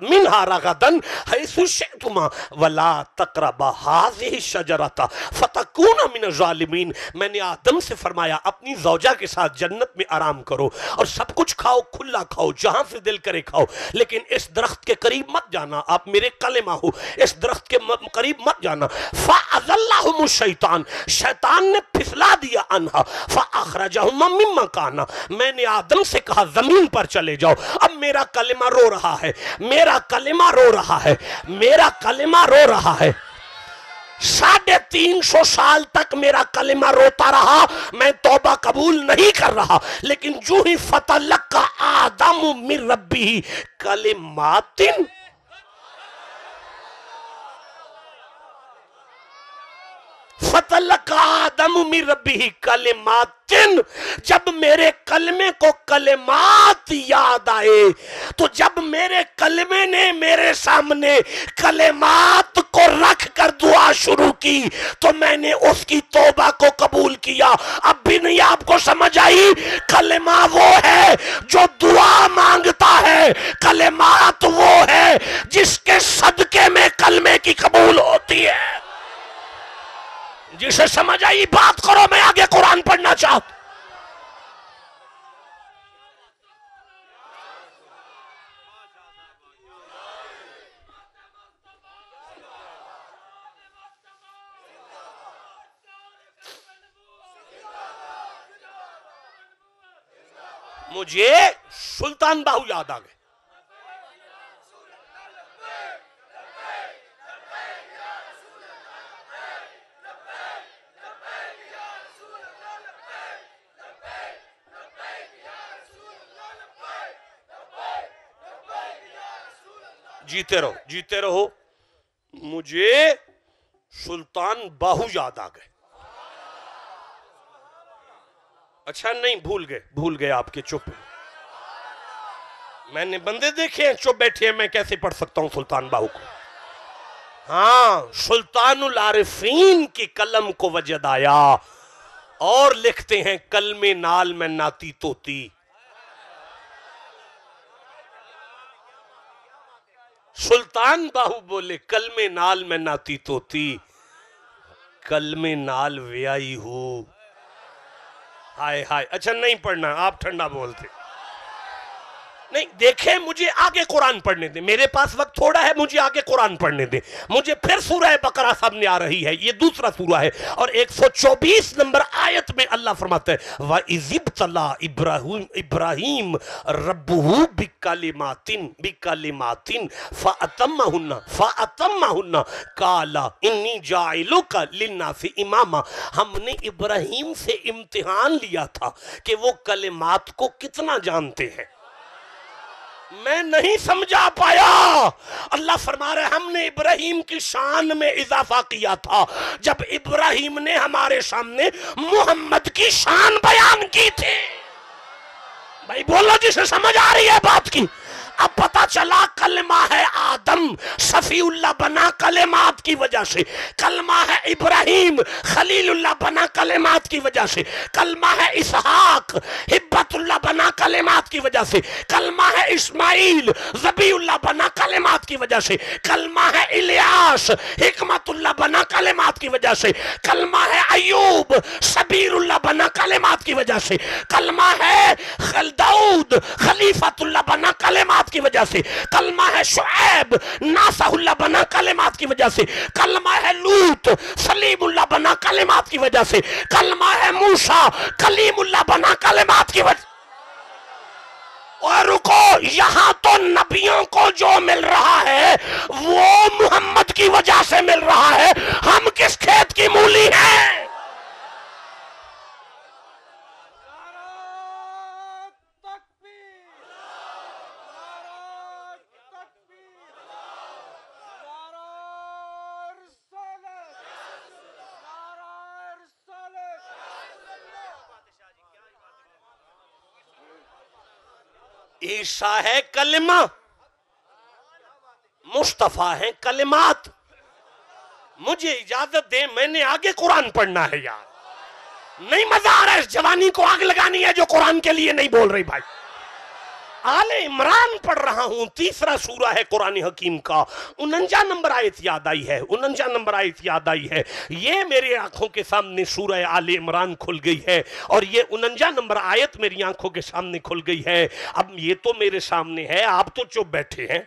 مِنْهَا رَغَدًا حَيْثُ شِئْتُمَا وَلَا تَقْرَبَا هَٰذِهِ الشَّجَرَةَ فَتَكُونَ مِنَ الظَّالِمِينَ. میں نے آدم سے فرمایا اپنی زوجہ کے ساتھ جنت میں آرام کرو اور سب کچھ کھاؤ، کھلا کھاؤ، جہاں سے دل کرے کھاؤ، لیکن اس درخت کے قریب مت جانا. آپ میرے کلمہ ہو، اس درخت کے قریب مت جانا. فَأَذَلَّهُمُ الشَّيْطَانُ، شیطان نے پھسلا دیا انہا. فَأَخْرَجَهُمَا مِمَّا كَانَ، میں نے آدم سے کہا زمین پر چلے جاؤ. اب میرا کلمہ رو رہا ہے، میرا کلمہ رو رہا ہے، میرا کلمہ رو رہا ہے. 350 سال تک میرا کلمہ روتا رہا، میں توبہ قبول نہیں کر رہا. لیکن جو ہی فَتَلَقَّى آدَمُ مِن رَبِّهِ کلماتٍ، فَتَلَقَّى آدَمُ مِن رَبِّهِ کلماتٍ، جب میرے کلمے کو کلمات یاد آئے، تو جب میرے کلمے نے میرے سامنے کلمات کو رکھ کر دعا شروع کی تو میں نے اس کی توبہ کو قبول کیا. اب بھی نہیں آپ کو سمجھ آئی؟ کلمہ وہ ہے جو دعا مانگتا ہے، کلمات وہ ہے جس کے صدقے میں کلمے کی قبول ہوتی ہے. جسے سمجھ آئی بات کرو، میں آگے قرآن پڑھنا چاہتا. مجھے سلطان باہو یاد آ گئے. جیتے رہو جیتے رہو. مجھے سلطان باہو یاد آ گئے. اچھا نہیں بھول گئے آپ کے. چپ، میں نے بندے دیکھے ہیں چپ بیٹھے ہیں، میں کیسے پڑھ سکتا ہوں سلطان باہو کو. ہاں سلطان العارفین کی قلم کو وجد آیا اور لکھتے ہیں کلم نال میں ناتی توتی. سلطان باہو بولے کلم نال میں ناتی توتی، کلم نال ویائی ہو. ہائے ہائے. اچھا نہیں پڑھنا، آپ ٹھنڈا بولتے. نہیں دیکھیں مجھے آگے قرآن پڑھنے دیں، میرے پاس وقت تھوڑا ہے، مجھے آگے قرآن پڑھنے دیں. مجھے پھر سورہ بقرہ سامنے آ رہی ہے، یہ دوسرا سورہ ہے اور 124 نمبر آیت میں اللہ فرماتا ہے وَإِذِ ابْتَلَىٰ إِبْرَاهِيمَ رَبُّهُ بِكَلِمَاتٍ فَأَتَمَّهُنَّ قَالَ إِنِّي جَاعِلُكَ لِلنَّاسِ إِمَامًا. ہم نے ابراہیم سے امتحان لیا تھا کہ وہ کلمات کو کتنا جانتے ہیں. میں نہیں سمجھا پایا. اللہ فرما رہے ہم نے ابراہیم کی شان میں اضافہ کیا تھا جب ابراہیم نے ہمارے سامنے محمد کی شان بیان کی تھی. بھائی بولو جسے سمجھ آ رہی ہے بات کی. اب پتا چلا کلمہ ہے آدم صفی اللہ بنا کلمات کی وجہ سے، کلمہ ہے ابراہیم خلیل اللہ بنا کلمات کی وجہ سے، کلمہ ہے اسحاق حبت اللہ بنا کلمات کی وجہ سے، کلمہ ہے اسماعیل ذبی اللہ بنا کلمات کی وجہ سے، کلمہ ہے الیاس حکمت اللہ بنا کلمات کی وجہ سے، کلمہ ہے ایوب صبیر اللہ بنا کلمات کی وجہ سے، کلمہ ہے داؤد خلیفت اللہ بنا کلمات کی وجہ سے، کلمہ ہے شعیب ناصح اللہ بنا کلمات کی وجہ سے، کلمہ ہے لوط سلیم اللہ بنا کلمات کی وجہ سے، کلمہ ہے موسیٰ کلیم اللہ بنا کلمات کی وجہ سے. اور رکو، یہاں تو نبیوں کو جو مل رہا ہے وہ محمد کی وجہ سے مل رہا ہے. ہم کس کھیت کی مولی ہیں؟ عیسیٰ ہے کلمہ، مصطفیٰ ہیں کلمات. مجھے اجازت دیں، میں نے آگے قرآن پڑھنا ہے یار. نہیں مزہ آ رہا ہے، اس جوانی کو آگ لگانی ہے جو قرآن کے لیے نہیں بول رہی بھائی. آل عمران پڑھ رہا ہوں، تیسرا سورہ ہے قرآن حکیم کا. 49 نمبر آیت یاد آئی ہے، 49 نمبر آیت یاد آئی ہے. یہ میری آنکھوں کے سامنے سورہ آل عمران کھل گئی ہے، اور یہ 49 نمبر آیت میری آنکھوں کے سامنے کھل گئی ہے. اب یہ تو میرے سامنے ہے، آپ تو چپ بیٹھے ہیں.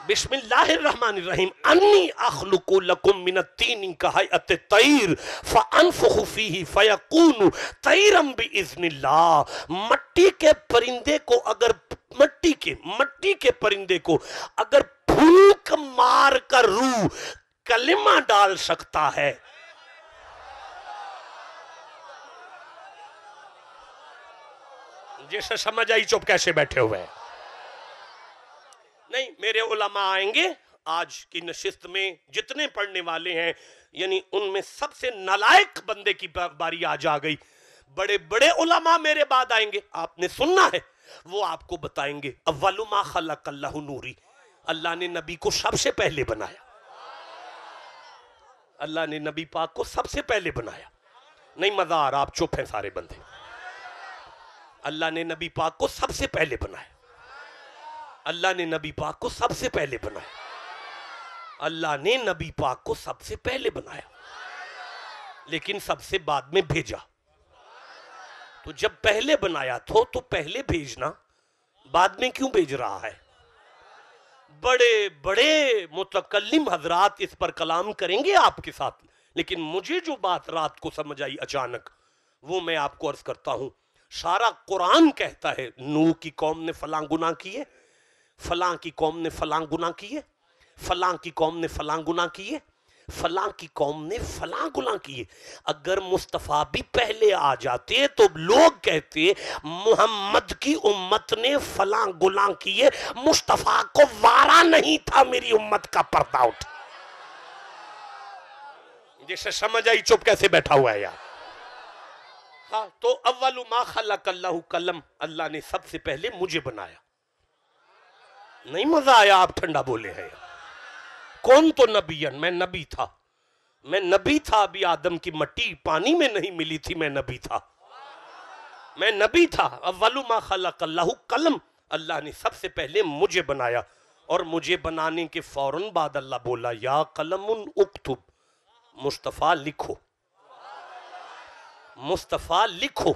بسم اللہ الرحمن الرحیم. انی اخلق لکم من الطین کہیئت الطیر فانفخ فیہ فیکون طیرا باذن اللہ. مٹی کے پرندے کو اگر مٹی کے پرندے کو اگر پھونک مار کر روح کلمہ ڈال سکتا ہے. جیسے سمجھ آئی چپ کیسے بیٹھے ہوئے ہیں؟ نہیں، میرے علماء آئیں گے آج کی نشست میں، جتنے پڑھنے والے ہیں، یعنی ان میں سب سے نالائق بندے کی باری آج آ گئی. بڑے بڑے علماء میرے بعد آئیں گے، آپ نے سننا ہے، وہ آپ کو بتائیں گے. اول ما خلق اللہ نوری، اللہ نے نبی کو سب سے پہلے بنایا. اللہ نے نبی پاک کو سب سے پہلے بنایا. نہیں مزہ آ رہا، آپ چپ ہیں سارے بندے. اللہ نے نبی پاک کو سب سے پہلے بنایا. اللہ نے نبی پاک کو سب سے پہلے بنایا. اللہ نے نبی پاک کو سب سے پہلے بنایا، لیکن سب سے بعد میں بھیجا. تو جب پہلے بنایا تو پہلے بھیجنا، بعد میں کیوں بھیج رہا ہے؟ بڑے بڑے متکلم حضرات اس پر کلام کریں گے آپ کے ساتھ، لیکن مجھے جو بات رات کو سمجھ آئی اچانک، وہ میں آپ کو عرض کرتا ہوں. سارا قرآن کہتا ہے نوح کی قوم نے فلاں گناہ کیے، فلاں کی قوم نے فلاں گناہ کیے، فلاں کی قوم نے فلاں گناہ کیے، فلاں کی قوم نے فلاں گناہ کیے. اگر مصطفیٰ بھی پہلے آ جاتے تو لوگ کہتے محمد کی امت نے فلاں گناہ کیے، مصطفیٰ کو وارا نہیں تھا میری امت کا پردہ اٹھ. جسے سمجھ آئی چپ کیسے بیٹھا ہوا ہے یار؟ ہاں، تو اول ما خلق اللہ قلم، اللہ نے سب سے پہلے مجھے بنایا. نہیں مزہ آیا؟ آپ ٹھنڈا بولے ہیں. کون تو نبیین، میں نبی تھا. میں نبی تھا، ابھی آدم کی مٹی پانی میں نہیں ملی تھی، میں نبی تھا. میں نبی تھا. اول ما خلق اللہ قلم، اللہ نے سب سے پہلے مجھے بنایا. اور مجھے بنانے کے فوراً بعد اللہ بولا یا قلم اکتب، مصطفیٰ لکھو، مصطفیٰ لکھو.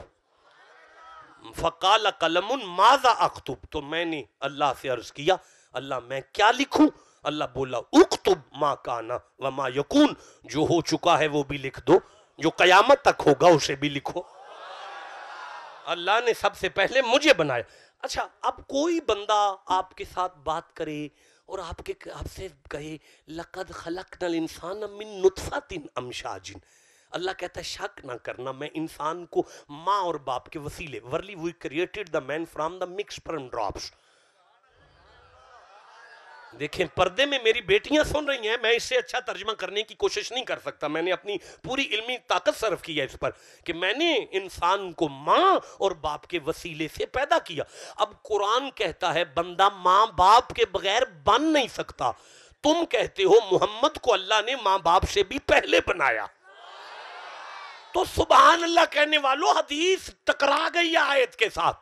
فقال قلم ماذا اکتب، تو میں نے اللہ سے عرض کیا اللہ میں کیا لکھوں؟ اللہ بولا اکتب ما کانا وما یکون، جو ہو چکا ہے وہ بھی لکھ دو، جو قیامت تک ہوگا اسے بھی لکھو. اللہ نے سب سے پہلے مجھے بنایا. اچھا، اب کوئی بندہ آپ کے ساتھ بات کرے اور آپ سے کہے لقد خلقنا الانسان من نطفۃ امشاج، اللہ کہتا ہے شک نہ کرنا، میں انسان کو ماں اور باپ کے وسیلے، verily we created the man from the mix sperm drops. دیکھیں پردے میں میری بیٹیاں سن رہی ہیں، میں اس سے اچھا ترجمہ کرنے کی کوشش نہیں کر سکتا. میں نے اپنی پوری علمی طاقت صرف کی ہے اس پر کہ میں نے انسان کو ماں اور باپ کے وسیلے سے پیدا کیا. اب قرآن کہتا ہے بندہ ماں باپ کے بغیر بن نہیں سکتا. تم کہتے ہو محمد کو اللہ نے ماں باپ سے بھی پہلے بنایا. تو سبحان اللہ کہنے والوں، حدیث ٹکرا گئی آیت کے ساتھ.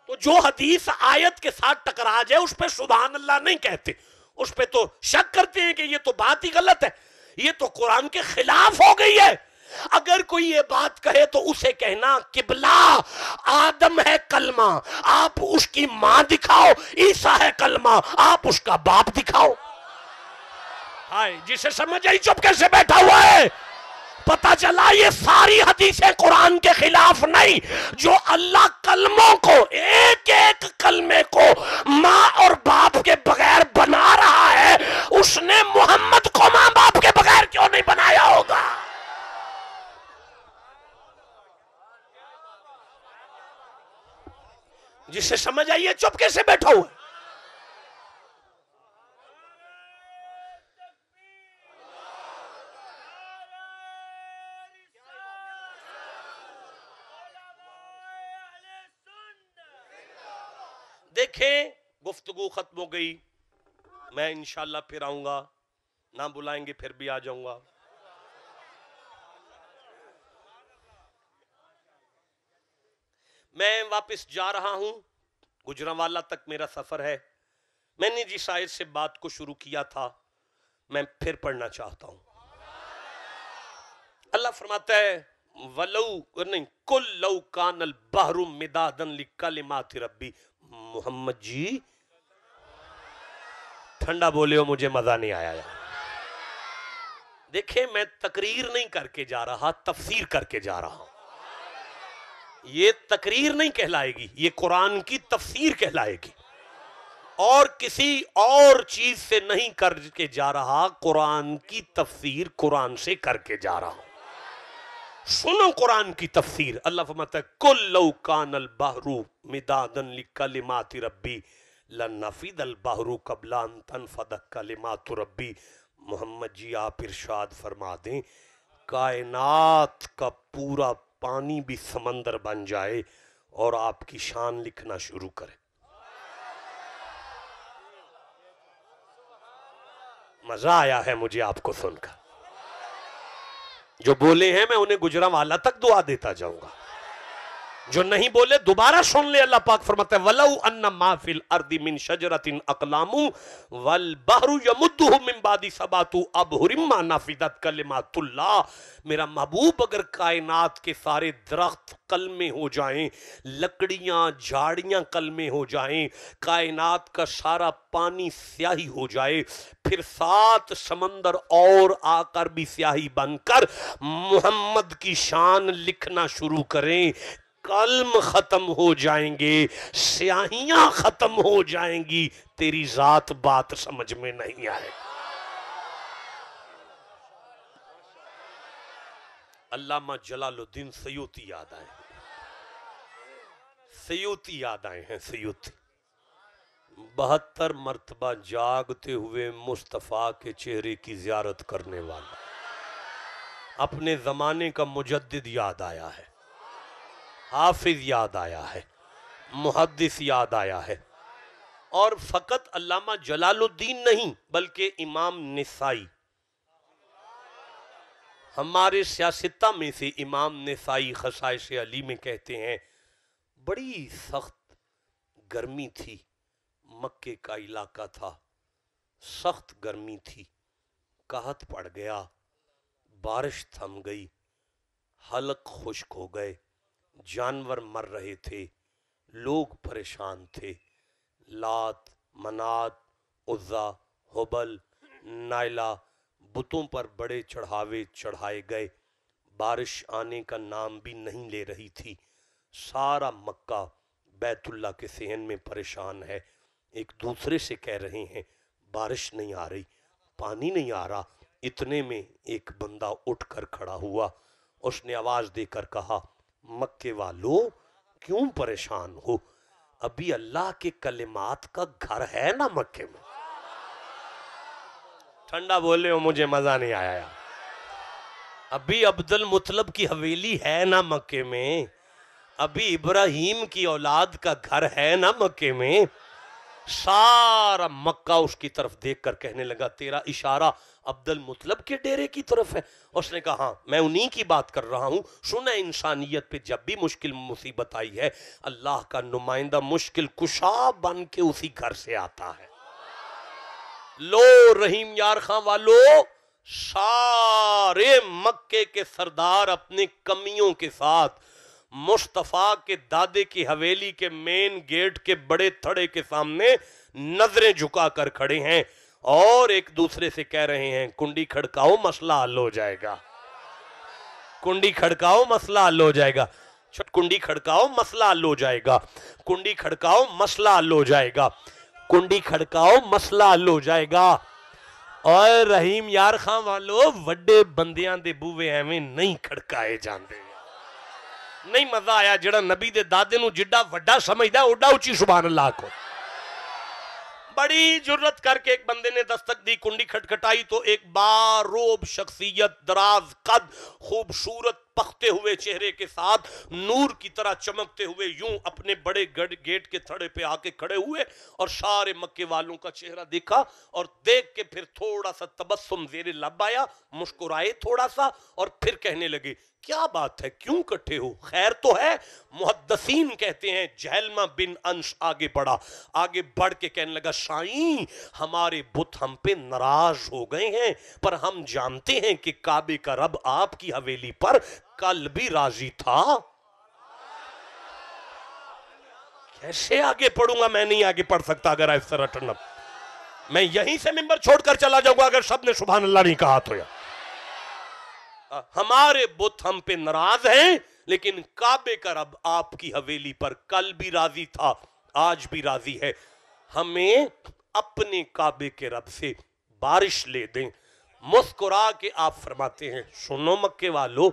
تو جو حدیث آیت کے ساتھ ٹکرا جائے اس پہ سبحان اللہ نہیں کہتے، اس پہ تو شک کرتے ہیں کہ یہ تو بات ہی غلط ہے، یہ تو قرآن کے خلاف ہو گئی ہے. اگر کوئی یہ بات کہے تو اسے کہنا قبلہ آدم ہے کلمہ، آپ اس کی ماں دکھاؤ، عیسیٰ ہے کلمہ، آپ اس کا باپ دکھاؤ. ہائے، جسے سمجھ آئی چپ کیسے بیٹھا ہوا ہے؟ پتہ چلا یہ ساری حدیثیں قرآن کے خلاف نہیں. جو اللہ کلموں کو، ایک ایک کلمے کو ماں اور باپ کے بغیر بنا رہا ہے، اس نے محمد کو ماں باپ کے بغیر کیوں نہیں بنایا ہوگا؟ جسے سمجھ آئیے چپ کیسے بیٹھا ہوا ہے؟ دیکھیں گفتگو ختم ہو گئی، میں انشاءاللہ پھر آؤں گا، نہ بلائیں گے پھر بھی آ جاؤں گا. میں واپس جا رہا ہوں، گجرانوالہ تک میرا سفر ہے. میں نے جس آیت سے بات کو شروع کیا تھا میں پھر پڑھنا چاہتا ہوں. اللہ فرماتا ہے وَلَوْ نہیں قُلْ لَوْ كَانَ الْبَحْرُ مِدَادًا لِكَلِمَاتِ رَبِّي. محمد جی ٹھنڈا بولے ہو، مجھے مزہ نہیں آیا. دیکھیں میں تقریر نہیں کر کے جا رہا، تفسیر کر کے جا رہا ہوں. یہ تقریر نہیں کہلائے گی، یہ قرآن کی تفسیر کہلائے گی، اور کسی اور چیز سے نہیں کر کے جا رہا، قرآن کی تفسیر قرآن سے کر کے جا رہا ہوں. سنو قرآن کی تفسیر. اللہ فرماتا ہے قُلْ لَوْ كَانَ الْبَحْرُ مِدَادًا لِكَلِمَاتِ رَبِّي لَنَفِدَ الْبَحْرُ قَبْلَ أَن تَنفَدَ كَلِمَاتُ رَبِّي. محمد جی آپ ارشاد فرما دیں کائنات کا پورا پانی بھی سمندر بن جائے اور آپ کی شان لکھنا شروع کرے. مزہ آیا ہے مجھے آپ کو سن کر. جو بولے ہیں میں انہیں گجرانوالہ تک دعا دیتا جاؤں گا، جو نہیں بولے دوبارہ سن لے. اللہ پاک فرماتا ہے وَلَوْ أَنَّ مَا فِي الْأَرْضِ مِنْ شَجَرَةٍ أَقْلَامٌ وَالْبَحْرُ يَمُدُّهُ مِنْ بَعْدِ سَبْعَةِ أَبْحُرٍ مَا نَفِدَتْ كَلِمَاتُ اللَّهِ. میرا محبوب اگر کائنات کے سارے درخت کلمے ہو جائیں، لکڑیاں جھاڑیاں کلمے ہو جائیں، کائنات کا سارا پانی سیاہی ہو جائے، پھر 7 سمندر اور آ کر بھی سیاہی بن کر محمد کی شان لکھنا شروع کریں، کلم ختم ہو جائیں گے، سیاہیاں ختم ہو جائیں گی، تیری ذات بات سمجھ میں نہیں آئے. علامہ جلال الدین سیوطی یاد آئے، سیوطی یاد آئے ہیں. سیوطی 72 مرتبہ جاگتے ہوئے مصطفیٰ کے چہرے کی زیارت کرنے والا، اپنے زمانے کا مجدد یاد آیا ہے، حافظ یاد آیا ہے، محدث یاد آیا ہے. اور فقط علامہ جلال الدین نہیں بلکہ امام نسائی، ہمارے سیاستہ میں سے امام نسائی خصائص علی میں کہتے ہیں بڑی سخت گرمی تھی، مکے کا علاقہ تھا، سخت گرمی تھی، قحط پڑ گیا، بارش تھم گئی، حلق خشک ہو گئے، جانور مر رہے تھے، لوگ پریشان تھے. لات، منات، عزا، حبل، نائلہ بتوں پر بڑے چڑھاوے چڑھائے گئے، بارش آنے کا نام بھی نہیں لے رہی تھی. سارا مکہ بیت اللہ کے صحن میں پریشان ہے، ایک دوسرے سے کہہ رہے ہیں بارش نہیں آ رہی، پانی نہیں آ رہا. اتنے میں ایک بندہ اٹھ کر کھڑا ہوا، اس نے آواز دے کر کہا مکے والو کیوں پریشان ہو، ابھی اللہ کے کلمات کا گھر ہے نا مکے میں. ٹھنڈا بولے ہو، مجھے مزہ نہیں آیا. ابھی عبد المطلب کی حویلی ہے نا مکے میں، ابھی ابراہیم کی اولاد کا گھر ہے نا مکے میں. سارا مکہ اس کی طرف دیکھ کر کہنے لگا تیرا اشارہ عبد المطلب کے ڈیرے کی طرف ہے. اس نے کہا ہاں میں انہی کی بات کر رہا ہوں. سنیں انسانیت پہ جب بھی مشکل مصیبت آئی ہے اللہ کا نمائندہ مشکل کشا بن کے اسی گھر سے آتا ہے. لو رحیم یار خان والو، سارے مکے کے سردار اپنے کمیوں کے ساتھ مصطفیٰ کے دادے کی حویلی کے مین گیٹ کے بڑے تھڑے کے سامنے نظریں جھکا کر کھڑے ہیں اور ایک دوسرے سے کہہ رہے ہیں کنڈی کھڑکاؤ مسئلہ حل ہو جائے گا، کنڈی کھڑکاؤ مسئلہ حل ہو جائے گا، کنڈی کھڑکاؤ مسئلہ حل ہو جائے گا، کنڈی کھڑکاؤ مسئلہ حل ہو جائے گا، کنڈی کھڑکاؤ مسئلہ حل ہو جائے گا. اور رحیم یار خان والو وڈے بندیاں دے بوے ایویں نہیں کھڑکائے جاندے. نہیں مزہ آیا جڑا نبی دے دادے نو جڈا وڈا سمجھدا اوڈا اچھی سبحان اللہ کو. بڑی جرت کر کے ایک بندے نے دستک دی, کنڈی کھٹکھٹائی تو ایک باروب شخصیت, دراز قد, خوبصورت پختے ہوئے چہرے کے ساتھ نور کی طرح چمکتے ہوئے یوں اپنے بڑے گیٹ کے تھڑے پہ آ کے کھڑے ہوئے اور سارے مکے والوں کا چہرہ دیکھا اور دیکھ کے پھر تھوڑا سا تبسم زیر لب آیا, مسکرائے تھوڑا سا اور پھر کہنے لگے کیا بات ہے, کیوں کٹھے ہو, خیر تو ہے؟ محدثین کہتے ہیں جہلمہ بن انش آگے بڑھا, آگے بڑھ کے کہنے لگا شائیں ہمارے بت ہم پہ ناراض ہو گئے ہیں, پر ہم جانتے ہیں کہ کعبے کا رب آپ کی حویلی پر کل بھی راضی تھا. کیسے آگے پڑھوں گا؟ میں نہیں آگے پڑھ سکتا اگر اس طرح ٹرن اپ. میں یہیں سے ممبر چھوڑ کر چلا جاؤں گا اگر سب نے سبحان اللہ نہیں کہا تو. ہمارے بت ہم پہ ناراض ہیں لیکن کعبے کا رب آپ کی حویلی پر کل بھی راضی تھا, آج بھی راضی ہے. ہمیں اپنے کعبے کے رب سے بارش لے دیں. مسکرا کے آپ فرماتے ہیں سنو مکے والو,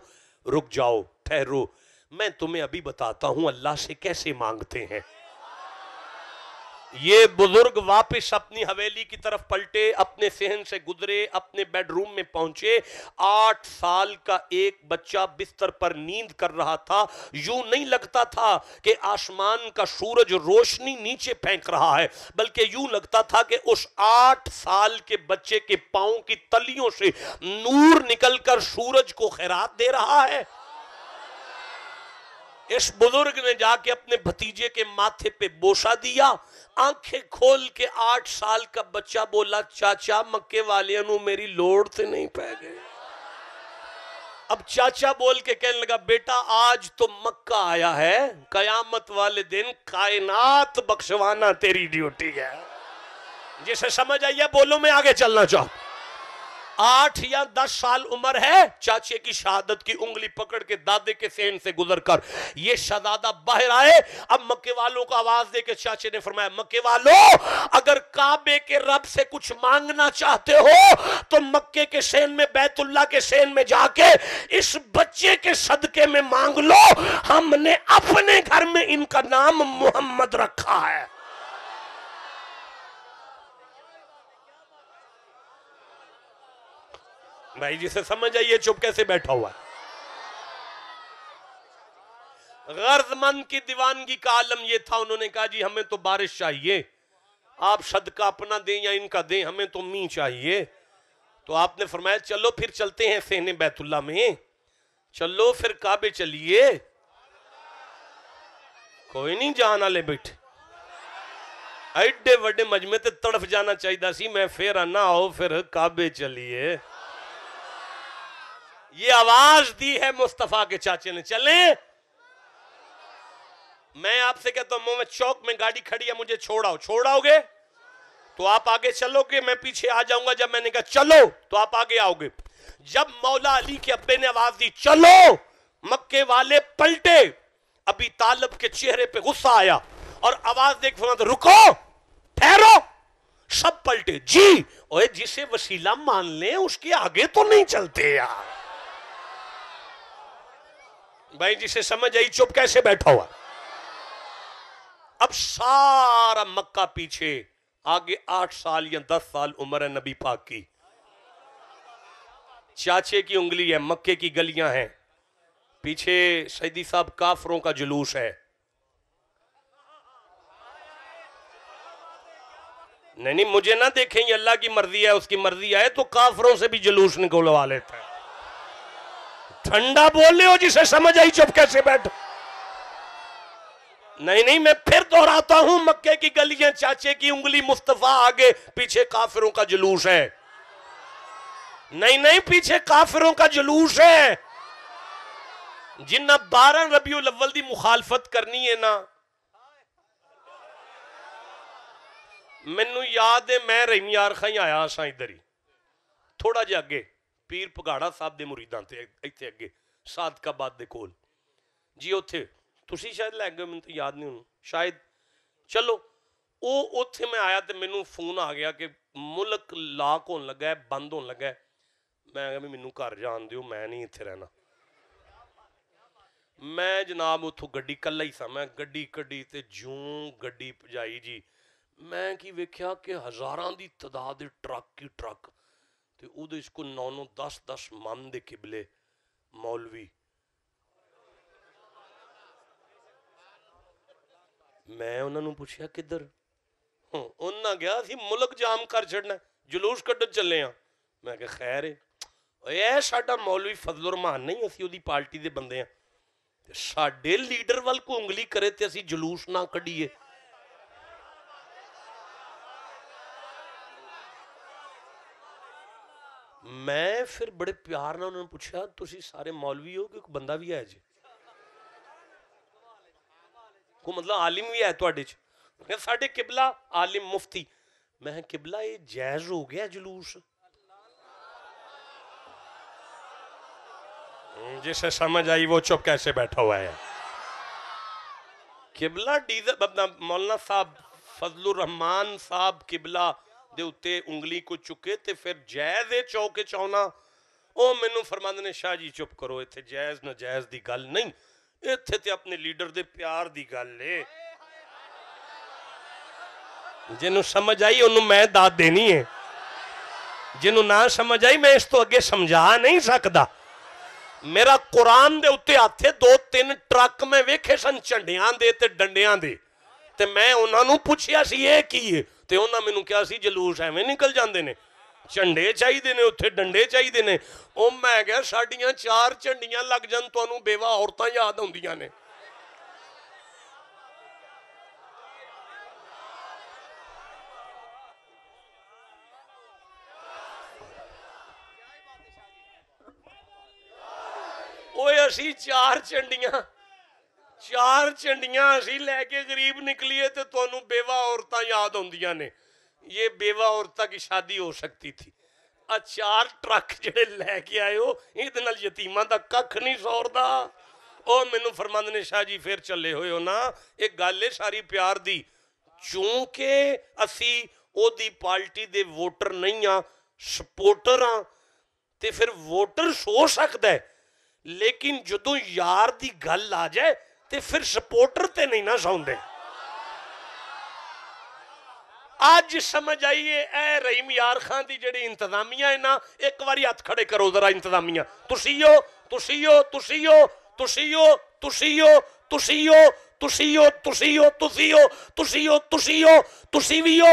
رک جاؤ, ٹھہرو, میں تمہیں ابھی بتاتا ہوں اللہ سے کیسے مانگتے ہیں. یہ بزرگ واپس اپنی حویلی کی طرف پلٹے, اپنے صحن سے گزرے, اپنے بیڈ روم میں پہنچے. 8 سال کا ایک بچہ بستر پر نیند کر رہا تھا. یوں نہیں لگتا تھا کہ آسمان کا سورج روشنی نیچے پھینک رہا ہے, بلکہ یوں لگتا تھا کہ اس 8 سال کے بچے کے پاؤں کی تلیوں سے نور نکل کر سورج کو خیرات دے رہا ہے. اس بزرگ نے جا کے اپنے بھتیجے کے ماتھے پہ بوسہ دیا. آنکھیں کھول کے 8 سال کا بچہ بولا چاچا مکے والیاں نو میری لوڑ سے نہیں پہ گئے. اب چاچا بول کے کہنے لگا بیٹا آج تو مکہ آیا ہے, قیامت والے دن کائنات بخشوانا تیری ڈیوٹی ہے. جسے سمجھ آئیے بولو, میں آگے چلنا چاہوں. 8 یا 10 سال عمر ہے, چاچے کی شہادت کی انگلی پکڑ کے دادے کے صحن سے گزر کر یہ شہزادہ باہر آئے. اب مکے والوں کو آواز دے کے چاچے نے فرمایا مکے والوں اگر کعبے کے رب سے کچھ مانگنا چاہتے ہو تو مکے کے صحن میں, بیت اللہ کے صحن میں جا کے اس بچے کے صدقے میں مانگ لو. ہم نے اپنے گھر میں ان کا نام محمد رکھا ہے. بھائی جسے سمجھ آئیے چپ کیسے بیٹھا ہوا ہے. غرض مند کی دیوانگی کا عالم یہ تھا, انہوں نے کہا جی ہمیں تو بارش چاہیے, آپ صدقہ اپنا دیں یا ان کا دیں, ہمیں تو می چاہیے. تو آپ نے فرمایا چلو پھر چلتے ہیں صحن بیت اللہ میں, چلو پھر کعبے چلیے. کوئی نہیں جان والے بیٹھے, ایڈے وڈے مجمع تے تڑف جانا چاہیے سی, میں پھر آنا آؤ پھر کعبے چلیے. یہ آواز دی ہے مصطفیٰ کے چاچے نے, چلیں. میں آپ سے کہتا ہوں محمد چوک میں گاڑی کھڑی ہے, مجھے چھوڑاؤ گے تو آپ آگے چلو گے, میں پیچھے آ جاؤں گا. جب میں نے کہا چلو تو آپ آگے آؤ گے. جب مولا علی کے ابے نے آواز دی چلو, مکے والے پلٹے. ابی طالب کے چہرے پہ غصہ آیا اور آواز دے کے فرمایا رکو, ٹھہرو. سب پلٹے. جی اوے جسے وسیلہ مان لیں اس کے آگے تو نہیں چلتے یار. بھائی جسے سمجھ آئی چپ کیسے بیٹھا ہوا. اب سارا مکہ پیچھے, آگے 8 سال یا 10 سال عمر ہے نبی پاک کی. چاچے کی انگلی ہے, مکے کی گلیاں ہیں, پیچھے سیدی صاحب کافروں کا جلوس ہے. نہیں مجھے نہ دیکھیں, یہ اللہ کی مرضی ہے, اس کی مرضی ہے تو کافروں سے بھی جلوس نکلوا لیتا ہے. ٹھنڈا بول رہے ہو جسے سمجھ آئی چپ کیسے بیٹھ. نہیں میں پھر دہراتا ہوں, مکے کی گلیاں, چاچے کی انگلی, مصطفیٰ آگے, پیچھے کافروں کا جلوس ہے. نہیں پیچھے کافروں کا جلوس ہے. جنہ 12 ربیع الاول دی مخالفت کرنی ہے نا, مینوں یاد ہے میں رحیم یار خائی آیا سا ادھر ہی تھوڑا جا اگے, پیر پگاڑا صاحب دے مریداں تے ایتھے اگے صادقہ باد دے کول جی. اوتھے تسی شاید لے گئے, میں تو یاد نہیں ہوں شاید. چلو اوتھے میں آیا تے مینوں فون آ گیا کہ ملک لاک ہون لگا ہے, بند ہون لگا ہے. میں کہا مینوں گھر جان دیو, میں نہیں ایتھے رہنا. میں جناب اتھوں گڈی کلا ہی سا, میں گڈی کڈی تے جوں گڈی پجائی جی. میں کی ویکھیا کہ ہزاراں دی تعداد ٹرک کی ٹرک تے او دے کو 9 10 من دے قبلے مولوی. میں انہاں نوں پوچھیا کدھر؟ انہاں گیا سی ملک جام کر چھڑنا جلوس کڈن چلے ہاں. میں کہ خیر ہے اے ساڈا مولوی فضل الرحمان نہیں اسی او دی پارٹی دے بندے ہیں ساڈے لیڈر وال کو انگلی کرے تے اسی جلوس نہ کڈیے. میں پھر بڑے پیار نہ انہوں نے پوچھا تسی سارے مولوی ہو کہ بندہ بھی ہے جی کو مطلب عالم بھی ہے تواڈے چ ساڈے قبلہ عالم مفتی. میں قبلہ یہ جائز ہو گیا جلوس؟ جسے سمجھ آئی وہ چپ کیسے بیٹھا ہوا ہے. قبلہ مولانا صاحب فضل الرحمان صاحب قبلہ دے اتے انگلی کو چکے تے پھر جائز چوکے چونا او مینوں فرماندے نے شاہ جی چپ کرو ایتھے جائز نہ جائز دی گل نہیں ایتھے تے اپنے لیڈر دے پیار دی گل لے. جنوں سمجھ آئی انہوں میں داد دینی ہے جنوں نہ سمجھ آئی میں اس تو اگے سمجھا نہیں سکدا. میرا قرآن دے اتے آتھے 2-3 ٹرک میں ویکھے سن چنڈیاں دے تے ڈنڈیاں دے تے میں انہاں نوں پوچھیا سی یہ کی ہے تے انہاں مینوں کیا سی جلوس ایویں نکل جاندے نے چنڈے چاہیے نے اتھے ڈنڈے چاہیے نے. او میں کہا ساڈیاں 4 چنڈیاں لگ جان تانوں بیوہ عورتاں یاد ہوندیاں نے. اوے اسی 4 چنڈیاں اسی لے کے غریب نکلیے تے تانوں بیوہ عورتاں یاد ہوندیاں نے. یہ بیوہ عورتہ کی شادی ہو سکتی تھی. 4 ٹرک جڑے لے کے آئے ہو ایدھ نال یتیمہ دا ککھ نہیں سور دا. او مینوں فرماندے نے شاہ جی پھر چلے ہوئے ہو نا ایک گل ہے ساری پیار دی چونکہ اسی او دی پارٹی دے ووٹر نہیں ہاں سپورٹر ہاں تے پھر ووٹر سو سکتا ہے لیکن جدو یار دی گل آ جائے تے پھر سپورٹر تے نہیں نہ سوندے. آج سمجھ آئیے اے رحیم یار خان دی جڑی انتظامیہ ہے نا ایک واری ہاتھ کھڑے کرو ذرا انتظامیہ تسیو تسیو تسیو تسیو تسیو تسیو تسیو تسیو تسیو تسیو تسیو تسیویو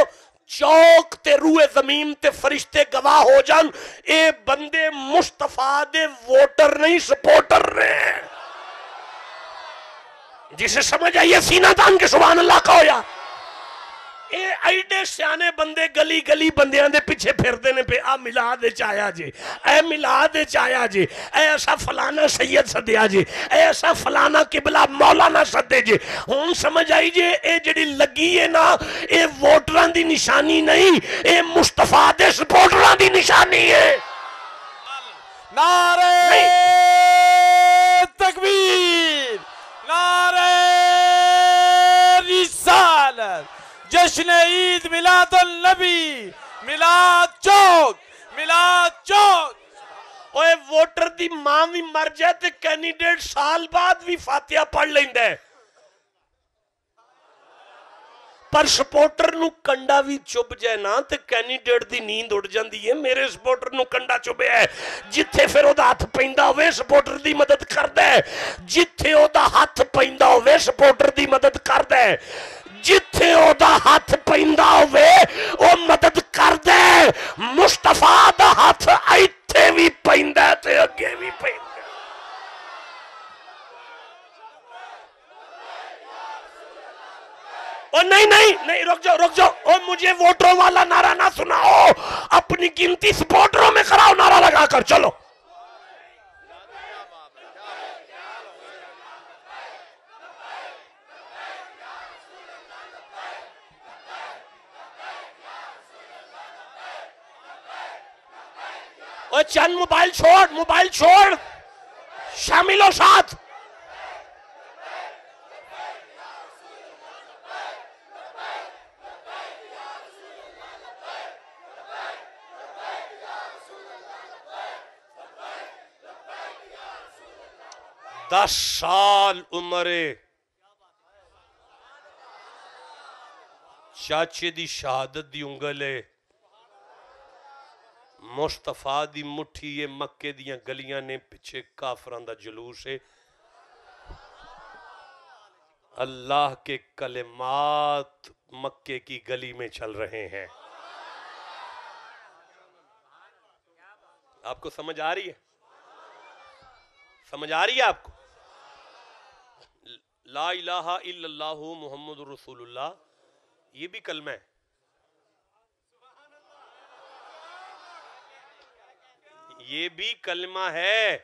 چوک تے روئے زمین تے فرشتے گواہ ہو جان اے بندے مصطفیٰ دے ووٹر نہیں سپورٹر رہے. جسے سمجھ آئیے سینہ تان کے سبحان اللہ کا ہویا اے ایڈے سیانے بندے گلی گلی بندیاں دے پیچھے پھر دینے پہ آ ملاد چایا جے اے ملاد چایا جے اے ایسا فلانا سید صدیا جے اے ایسا فلانا قبلہ مولانا صدے جے. ہون سمجھ آئی جے اے جڑی لگی ہے نا اے ووٹران دی نشانی نہیں اے مصطفیٰ دے سپورٹران دی نشانی ہے. نعرہ تکبیر نعرہ رسالت جشن عید میلاد النبی میلاد چوک میلاد چوک. اوے ووٹر دی ماں بھی مر جائے تے کینیڈیٹ سال بعد بھی فاتحہ پڑھ لیندہ ہے پر سپورٹر نو کنڈا بھی چوب جائے نا تے کینیڈیٹ دی نیند اڑ جاندی ہے. میرے سپورٹر نو کنڈا چوبے ہے جتھے پھر او دا ہاتھ پہندہ ہوئے سپورٹر دی مدد کر دے جتھے او دا ہاتھ پہندہ ہوئے سپورٹر دی مدد کر دے جتھے او دا ہاتھ پہندہ ہوئے او مدد کر دے. مصطفیٰ دا ہاتھ ایتھے بھی پہندہ تے اگے بھی پہندہ. نہیں رک جاؤ او مجھے ووٹروں والا نعرہ نہ سناؤ اپنی قیمتی سپورٹروں میں کھڑاؤ نعرہ لگا کر چلو. او چند موبائل چھوڑ شامل ہو ساتھ. دس سال عمر چاچے دی شہادت دی انگل ہے، مصطفیٰ دی مٹھی ہے، مکے دیاں گلیاں نے، پچھے کافران دا جلوس ہے، اللہ کے کلمات مکے کی گلی میں چل رہے ہیں۔ آپ کو سمجھ آ رہی ہے؟ سمجھ آ رہی ہے آپ کو؟ لا الہ الا اللہ محمد رسول اللہ، یہ بھی کلمہ ہے، یہ بھی کلمہ ہے۔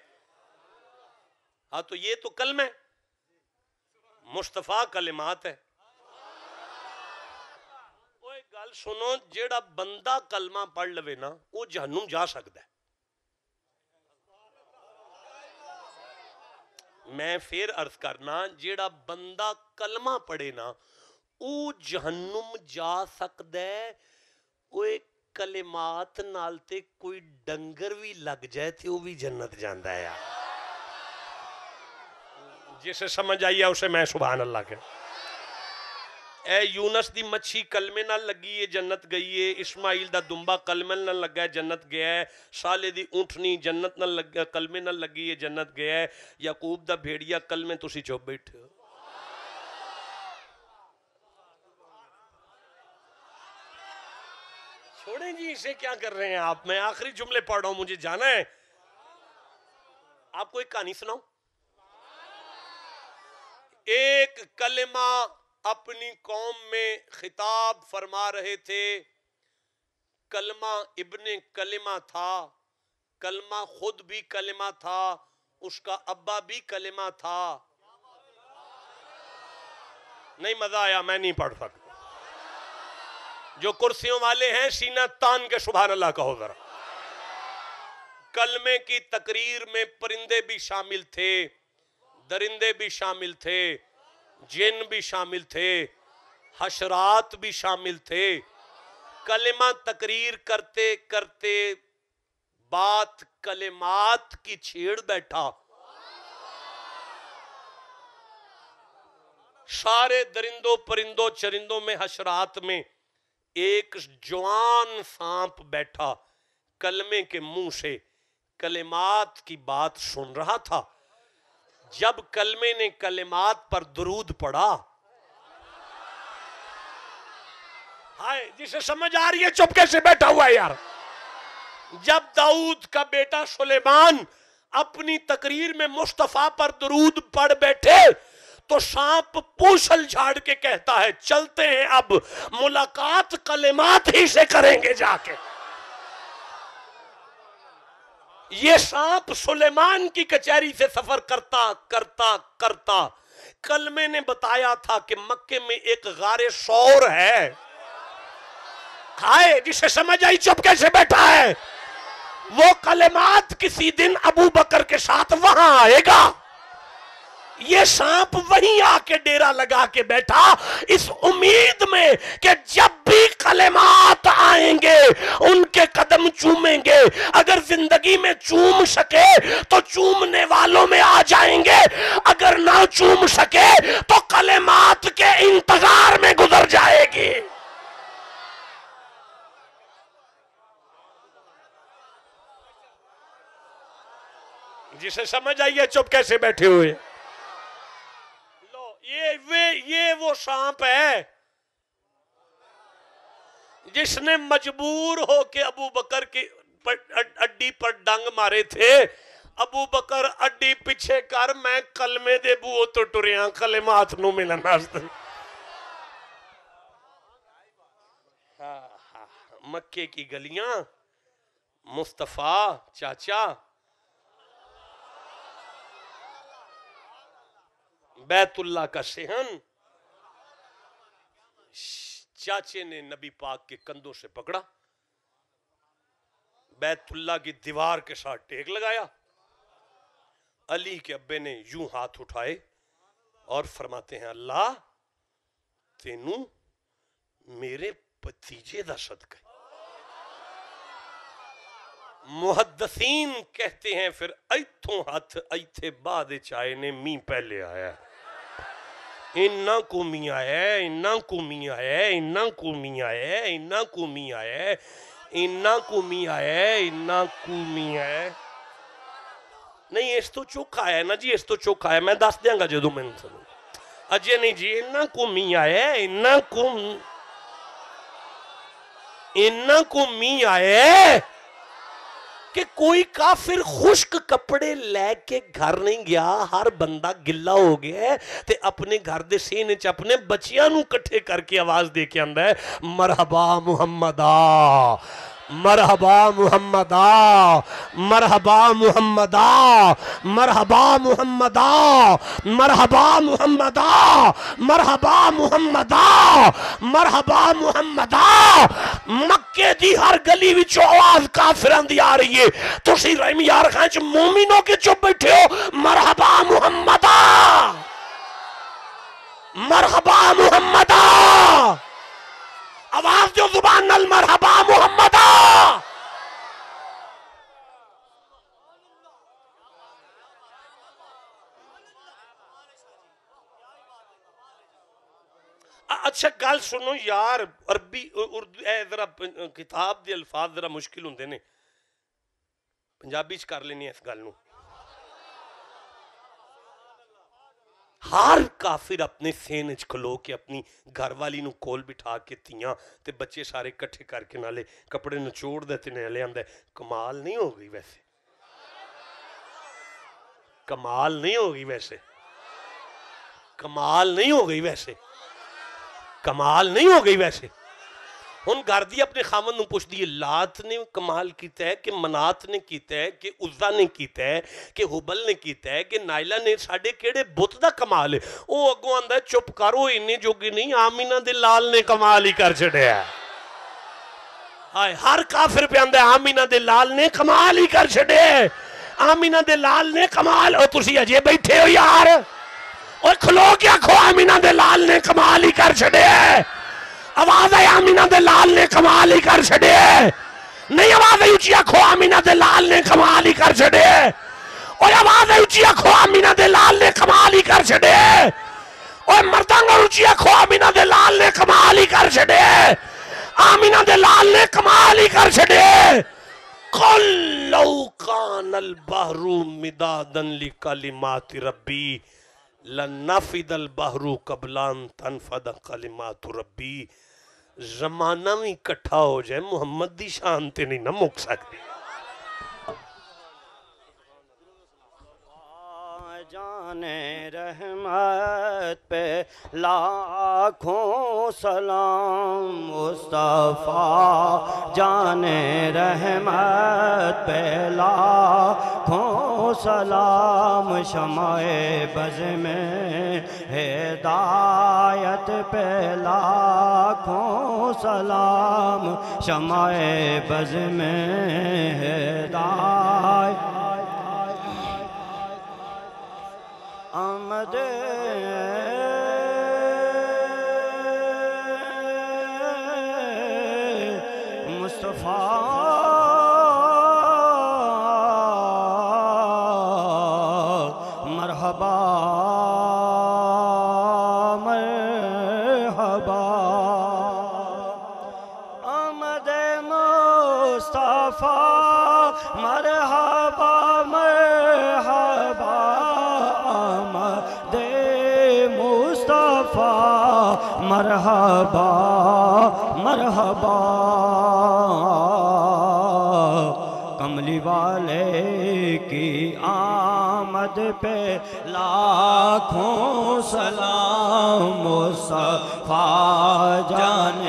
ہاں تو یہ تو کلمہ ہے، مصطفیٰ کلمات ہے۔ وہ ایک گل سنو، جیڑا بندہ کلمہ پڑھ لوے نا وہ جہنم جا سکتا ہے۔ میں پھر عرض کرنا، جیڑا بندہ کلمہ پڑھے نا وہ جہنم جا سکتا ہے۔ وہ کلمات نالتے کوئی ڈنگر بھی لگ جائے تھے وہ بھی جنت جاندہ ہے۔ جسے سمجھ آئی ہے اسے میں سبحان اللہ کہ اے یونس دی مچھی کلمے نہ لگی ہے جنت گئی ہے، اسماعیل دا دنبا کلمے نہ لگا ہے جنت گیا ہے، صالح دی اونٹنی جنت نہ لگا کلمے نہ لگی ہے جنت گیا ہے، یعقوب دا بھیڑیا کلمے تسی چوب بیٹھے ہو۔ چھوڑیں جی اسے کیا کر رہے ہیں آپ، میں آخری جملے پڑھ رہا ہوں، مجھے جانا ہے۔ آپ کو ایک کہانی سناؤں؟ ایک کلمہ اپنی قوم میں خطاب فرما رہے تھے، کلمہ ابن کلمہ تھا، کلمہ خود بھی کلمہ تھا، اس کا ابا بھی کلمہ تھا۔ نہیں مزہ آیا، میں نہیں پڑھ سکتا۔ جو کرسیوں والے ہیں سینہ تان کے سبحان اللہ کہو ذرا۔ کلمے کی تقریر میں پرندے بھی شامل تھے، درندے بھی شامل تھے، جن بھی شامل تھے، حشرات بھی شامل تھے۔ کلمہ تقریر کرتے کرتے بات کلمات کی چھیڑ بیٹھا، سارے درندوں پرندوں چرندوں میں حشرات میں ایک جوان سانپ بیٹھا، کلمے کے منہ سے کلمات کی بات سن رہا تھا۔ جب کلمے نے کلمات پر درود پڑھا، ہائے جسے سمجھ آ رہی ہے چپکے سے بیٹھا ہوا ہے یار۔ جب داؤد کا بیٹا سلیمان اپنی تقریر میں مصطفیٰ پر درود پڑھ بیٹھے تو سانپ پوچھل جھاڑ کے کہتا ہے چلتے ہیں اب ملاقات کلمات ہی سے کریں گے جا کے۔ یہ سانپ سلیمان کی کچہری سے سفر کرتا کرتا کرتا کلمے نے بتایا تھا کہ مکے میں ایک غار سور ہے، ہائے جسے سمجھ آئی چپکے سے بیٹھا ہے، وہ کلمات کسی دن ابو بکر کے ساتھ وہاں آئے گا۔ یہ سانپ وہیں آ کے ڈیرا لگا کے بیٹھا اس امید میں کہ جب بھی کلمات آئیں گے ان کے قدم چومیں گے، اگر زندگی میں چوم سکے تو چومنے والوں میں آ جائیں گے، اگر نہ چوم سکے تو کلمات کے انتظار میں گزر جائے گی۔ جسے سمجھ آئیے چپ کیسے بیٹھے ہوئے؟ یہ وہ سانپ ہے جس نے مجبور ہو کے ابو بکر کی اڈی پر ڈنگ مارے تھے۔ ابو بکر اڈی پیچھے کر، میں کلمے دے بو تو ٹریاں کلمات نو ملن واسطے۔ مکے کی گلیاں، مصطفیٰ چاچا، بیت اللہ کا صحن، چاچے نے نبی پاک کے کندھوں سے پکڑا، بیت اللہ کی دیوار کے ساتھ ٹیک لگایا، علی کے ابے نے یوں ہاتھ اٹھائے اور فرماتے ہیں اللہ تینوں میرے بھتیجے دا صدقہ۔ محدثین کہتے ہیں پھر ایتھوں ہاتھ ایتھے بعد چائے نے می پہلے آیا۔ ਇੰਨਾ ਕੌਮੀ ਆਇਆ, ਇੰਨਾ ਕੌਮੀ ਆਇਆ, ਇੰਨਾ ਕੌਮੀ ਆਇਆ, ਇੰਨਾ ਕੌਮੀ ਆਇਆ, ਇੰਨਾ ਕੌਮੀ ਆਇਆ, ਇੰਨਾ ਕੌਮੀ ਆਇਆ। ਨਹੀਂ ਇਸ ਤੋਂ ਚੋਖਾ ਆਇਆ ਨਾ ਜੀ, ਇਸ ਤੋਂ ਚੋਖਾ ਆਇਆ, ਮੈਂ ਦੱਸ ਦਿਆਂਗਾ ਜਦੋਂ ਮੈਨੂੰ ਸੁਣੋ। ਅਜੇ ਨਹੀਂ ਜੀ, ਇੰਨਾ ਕੌਮੀ ਆਇਆ, ਇੰਨਾ ਕੌਮੀ ਆਇਆ کہ کوئی کافر خشک کپڑے لے کے گھر نہیں گیا، ہر بندہ گلا ہو گیا ہے تے اپنے گھر دے سینے چ اپنے بچیاں نو کٹھے کر کے آواز دے کے آندا ہے مرحبا محمدہ، مرحبا محمدہ، مرحبا محمدہ، مرحبا محمدہ، مرحبا محمدہ، مرحبا محمدہ، مرحبا محمدہ۔ مکے دی ہر گلی وچوں آواز کافران دی آ رہی ہے، تسی رحم یار خان چ مومنوں کے چپ بیٹھے ہو، مرحبا محمدہ، مرحبا محمدہ، آواز جو زبان نال مرحبا محمدہ۔ اچھا گل سنو یار، عربی اردو اے ذرا کتاب دے الفاظ ذرا مشکل ہوندے نے، پنجابی چ کر لینی اس گل نو۔ ہر کافر اپنے سینے چ کھلو کے اپنی گھر والی نو کول بٹھا کے تیاں تے بچے سارے کٹھے کر کے نالے کپڑے نچوڑ دیتے نے لے آندا ہے۔ کمال نہیں ہو گئی ویسے، کمال نہیں ہو گئی ویسے، کمال نہیں ہو گئی ویسے، کمال نہیں ہو گئی ویسے۔ ہن گھر دی اپنے خامن نو پوچھ دیئے لات نے کمال کیتا ہے کہ منات نے کیتا ہے کہ عزا نے کیتا ہے کہ حبل نے کیتا ہے کہ نائلہ نے، ساڑھے کیڑے بت دا کمال ہے؟ او اگوں آندہ ہے چپ کرو انہیں جوگی نہیں، آمینہ دے لال نے کمال ہی کر چھڑے ہے۔ ہائے ہر کافر پہ آندہ ہے آمینہ دے لال نے کمال ہی کر چھڑے ہے، آمینہ دے لال نے کمال۔ اور تسی اجے بیٹھے ہو یار، اور کھلو کیا کھو، آمینہ دے لال نے کمال ہی کر چھڑے ہے۔ آواز ہے آمینہ دے لال نے کمال ہی کر چھڑے ہے۔ نہیں آواز ہے اچھیا کھو، آمینہ دے لال نے کمال ہی کر چھڑے ہے۔ اور آواز ہے اچھیا کھو، آمینہ دے لال نے کمال ہی کر چھڑے ہے۔ اور مردانگا اچھیا کھو، آمینہ دے لال نے کمال ہی کر چھڑے ہے۔ آمینہ دے لال نے کمال ہی کر چھڑے ہے۔ قل لو کان البحر مدادا لکلمات ربی لنفد البحر قبل ان تنفد کلمات ربی۔ زمانہ میں اکٹھا ہو جائے محمد دی شان تے نہیں نہ مک سکتی۔ جان رحمت پہ لاکھوں سلام، مصطفیٰ جان رحمت پہ لاکھوں سلام، شمع بز میں ہدایت پہ لاکھوں سلام، شمع بز میں ہدایت آمد مصطفیٰ مرحبا مرحبا، آمد مصطفیٰ مرحبا مرحبا، آمد مصطفیٰ مرحبا مرحبا، کملی والے کی آمد پہ لاکھوں سلام، مصطفیٰ جان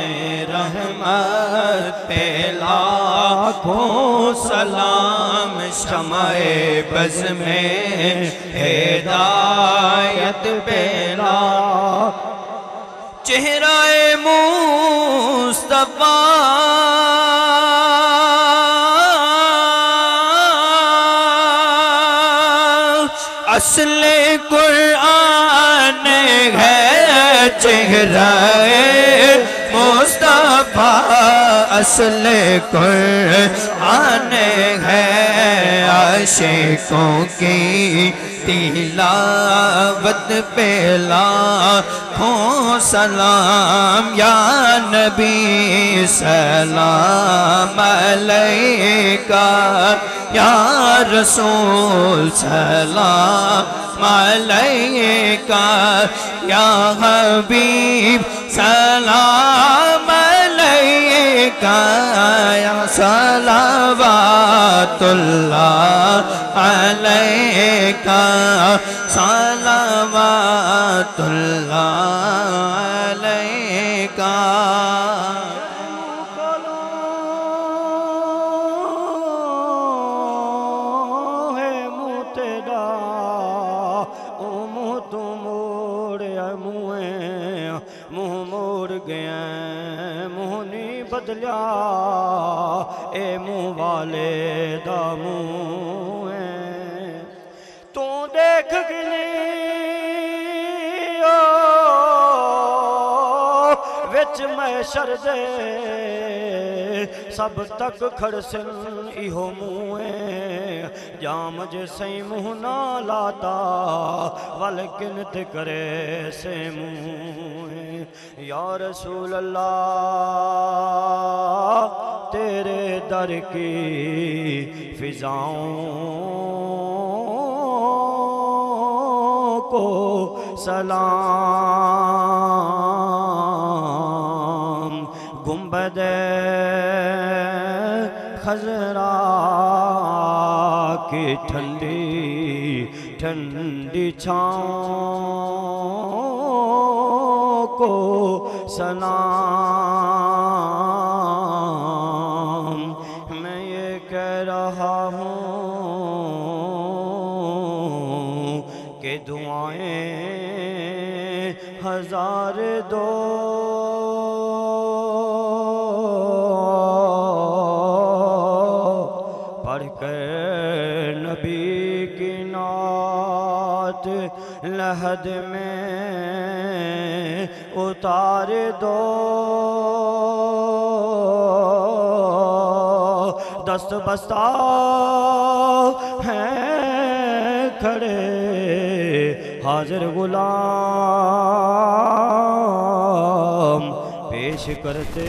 رحمت پہ لاکھوں سلام، شمع بز میں ہدایت پہ لاکھوں، چہرہ مصطفیٰ اصل قرآن ہے، چہرہ مصطفیٰ اصل قرآن ہے، عاشقوں کی تلاوت پہ لاکھوں سلام یا نبی سلام علیکہ یا رسول سلام علیکہ یا حبیب سلام علیکہ یا صلوات اللہ علیکہ صلوات اللہ علیکہ بدلیا اے منہ والے دا منہ ہے تو دیکھ گلی وچ محشر دے سب تک کھڑسن ایہو منہ ہے جام جے سی منہ نہ لاتا ولیکن تے کرے سے منہ ہے یا رسول اللہ تیرے در کی فضاؤں کو سلام گنبد خضرا کی ٹھنڈی ٹھنڈی چھاؤں کو سلام میں یہ کہہ رہا ہوں کہ دعائیں ہزار دو پڑھ کر نبی کی نعت لحد میں اتار دو دست بستہ ہیں کھڑے حاضر غلام پیش کرتے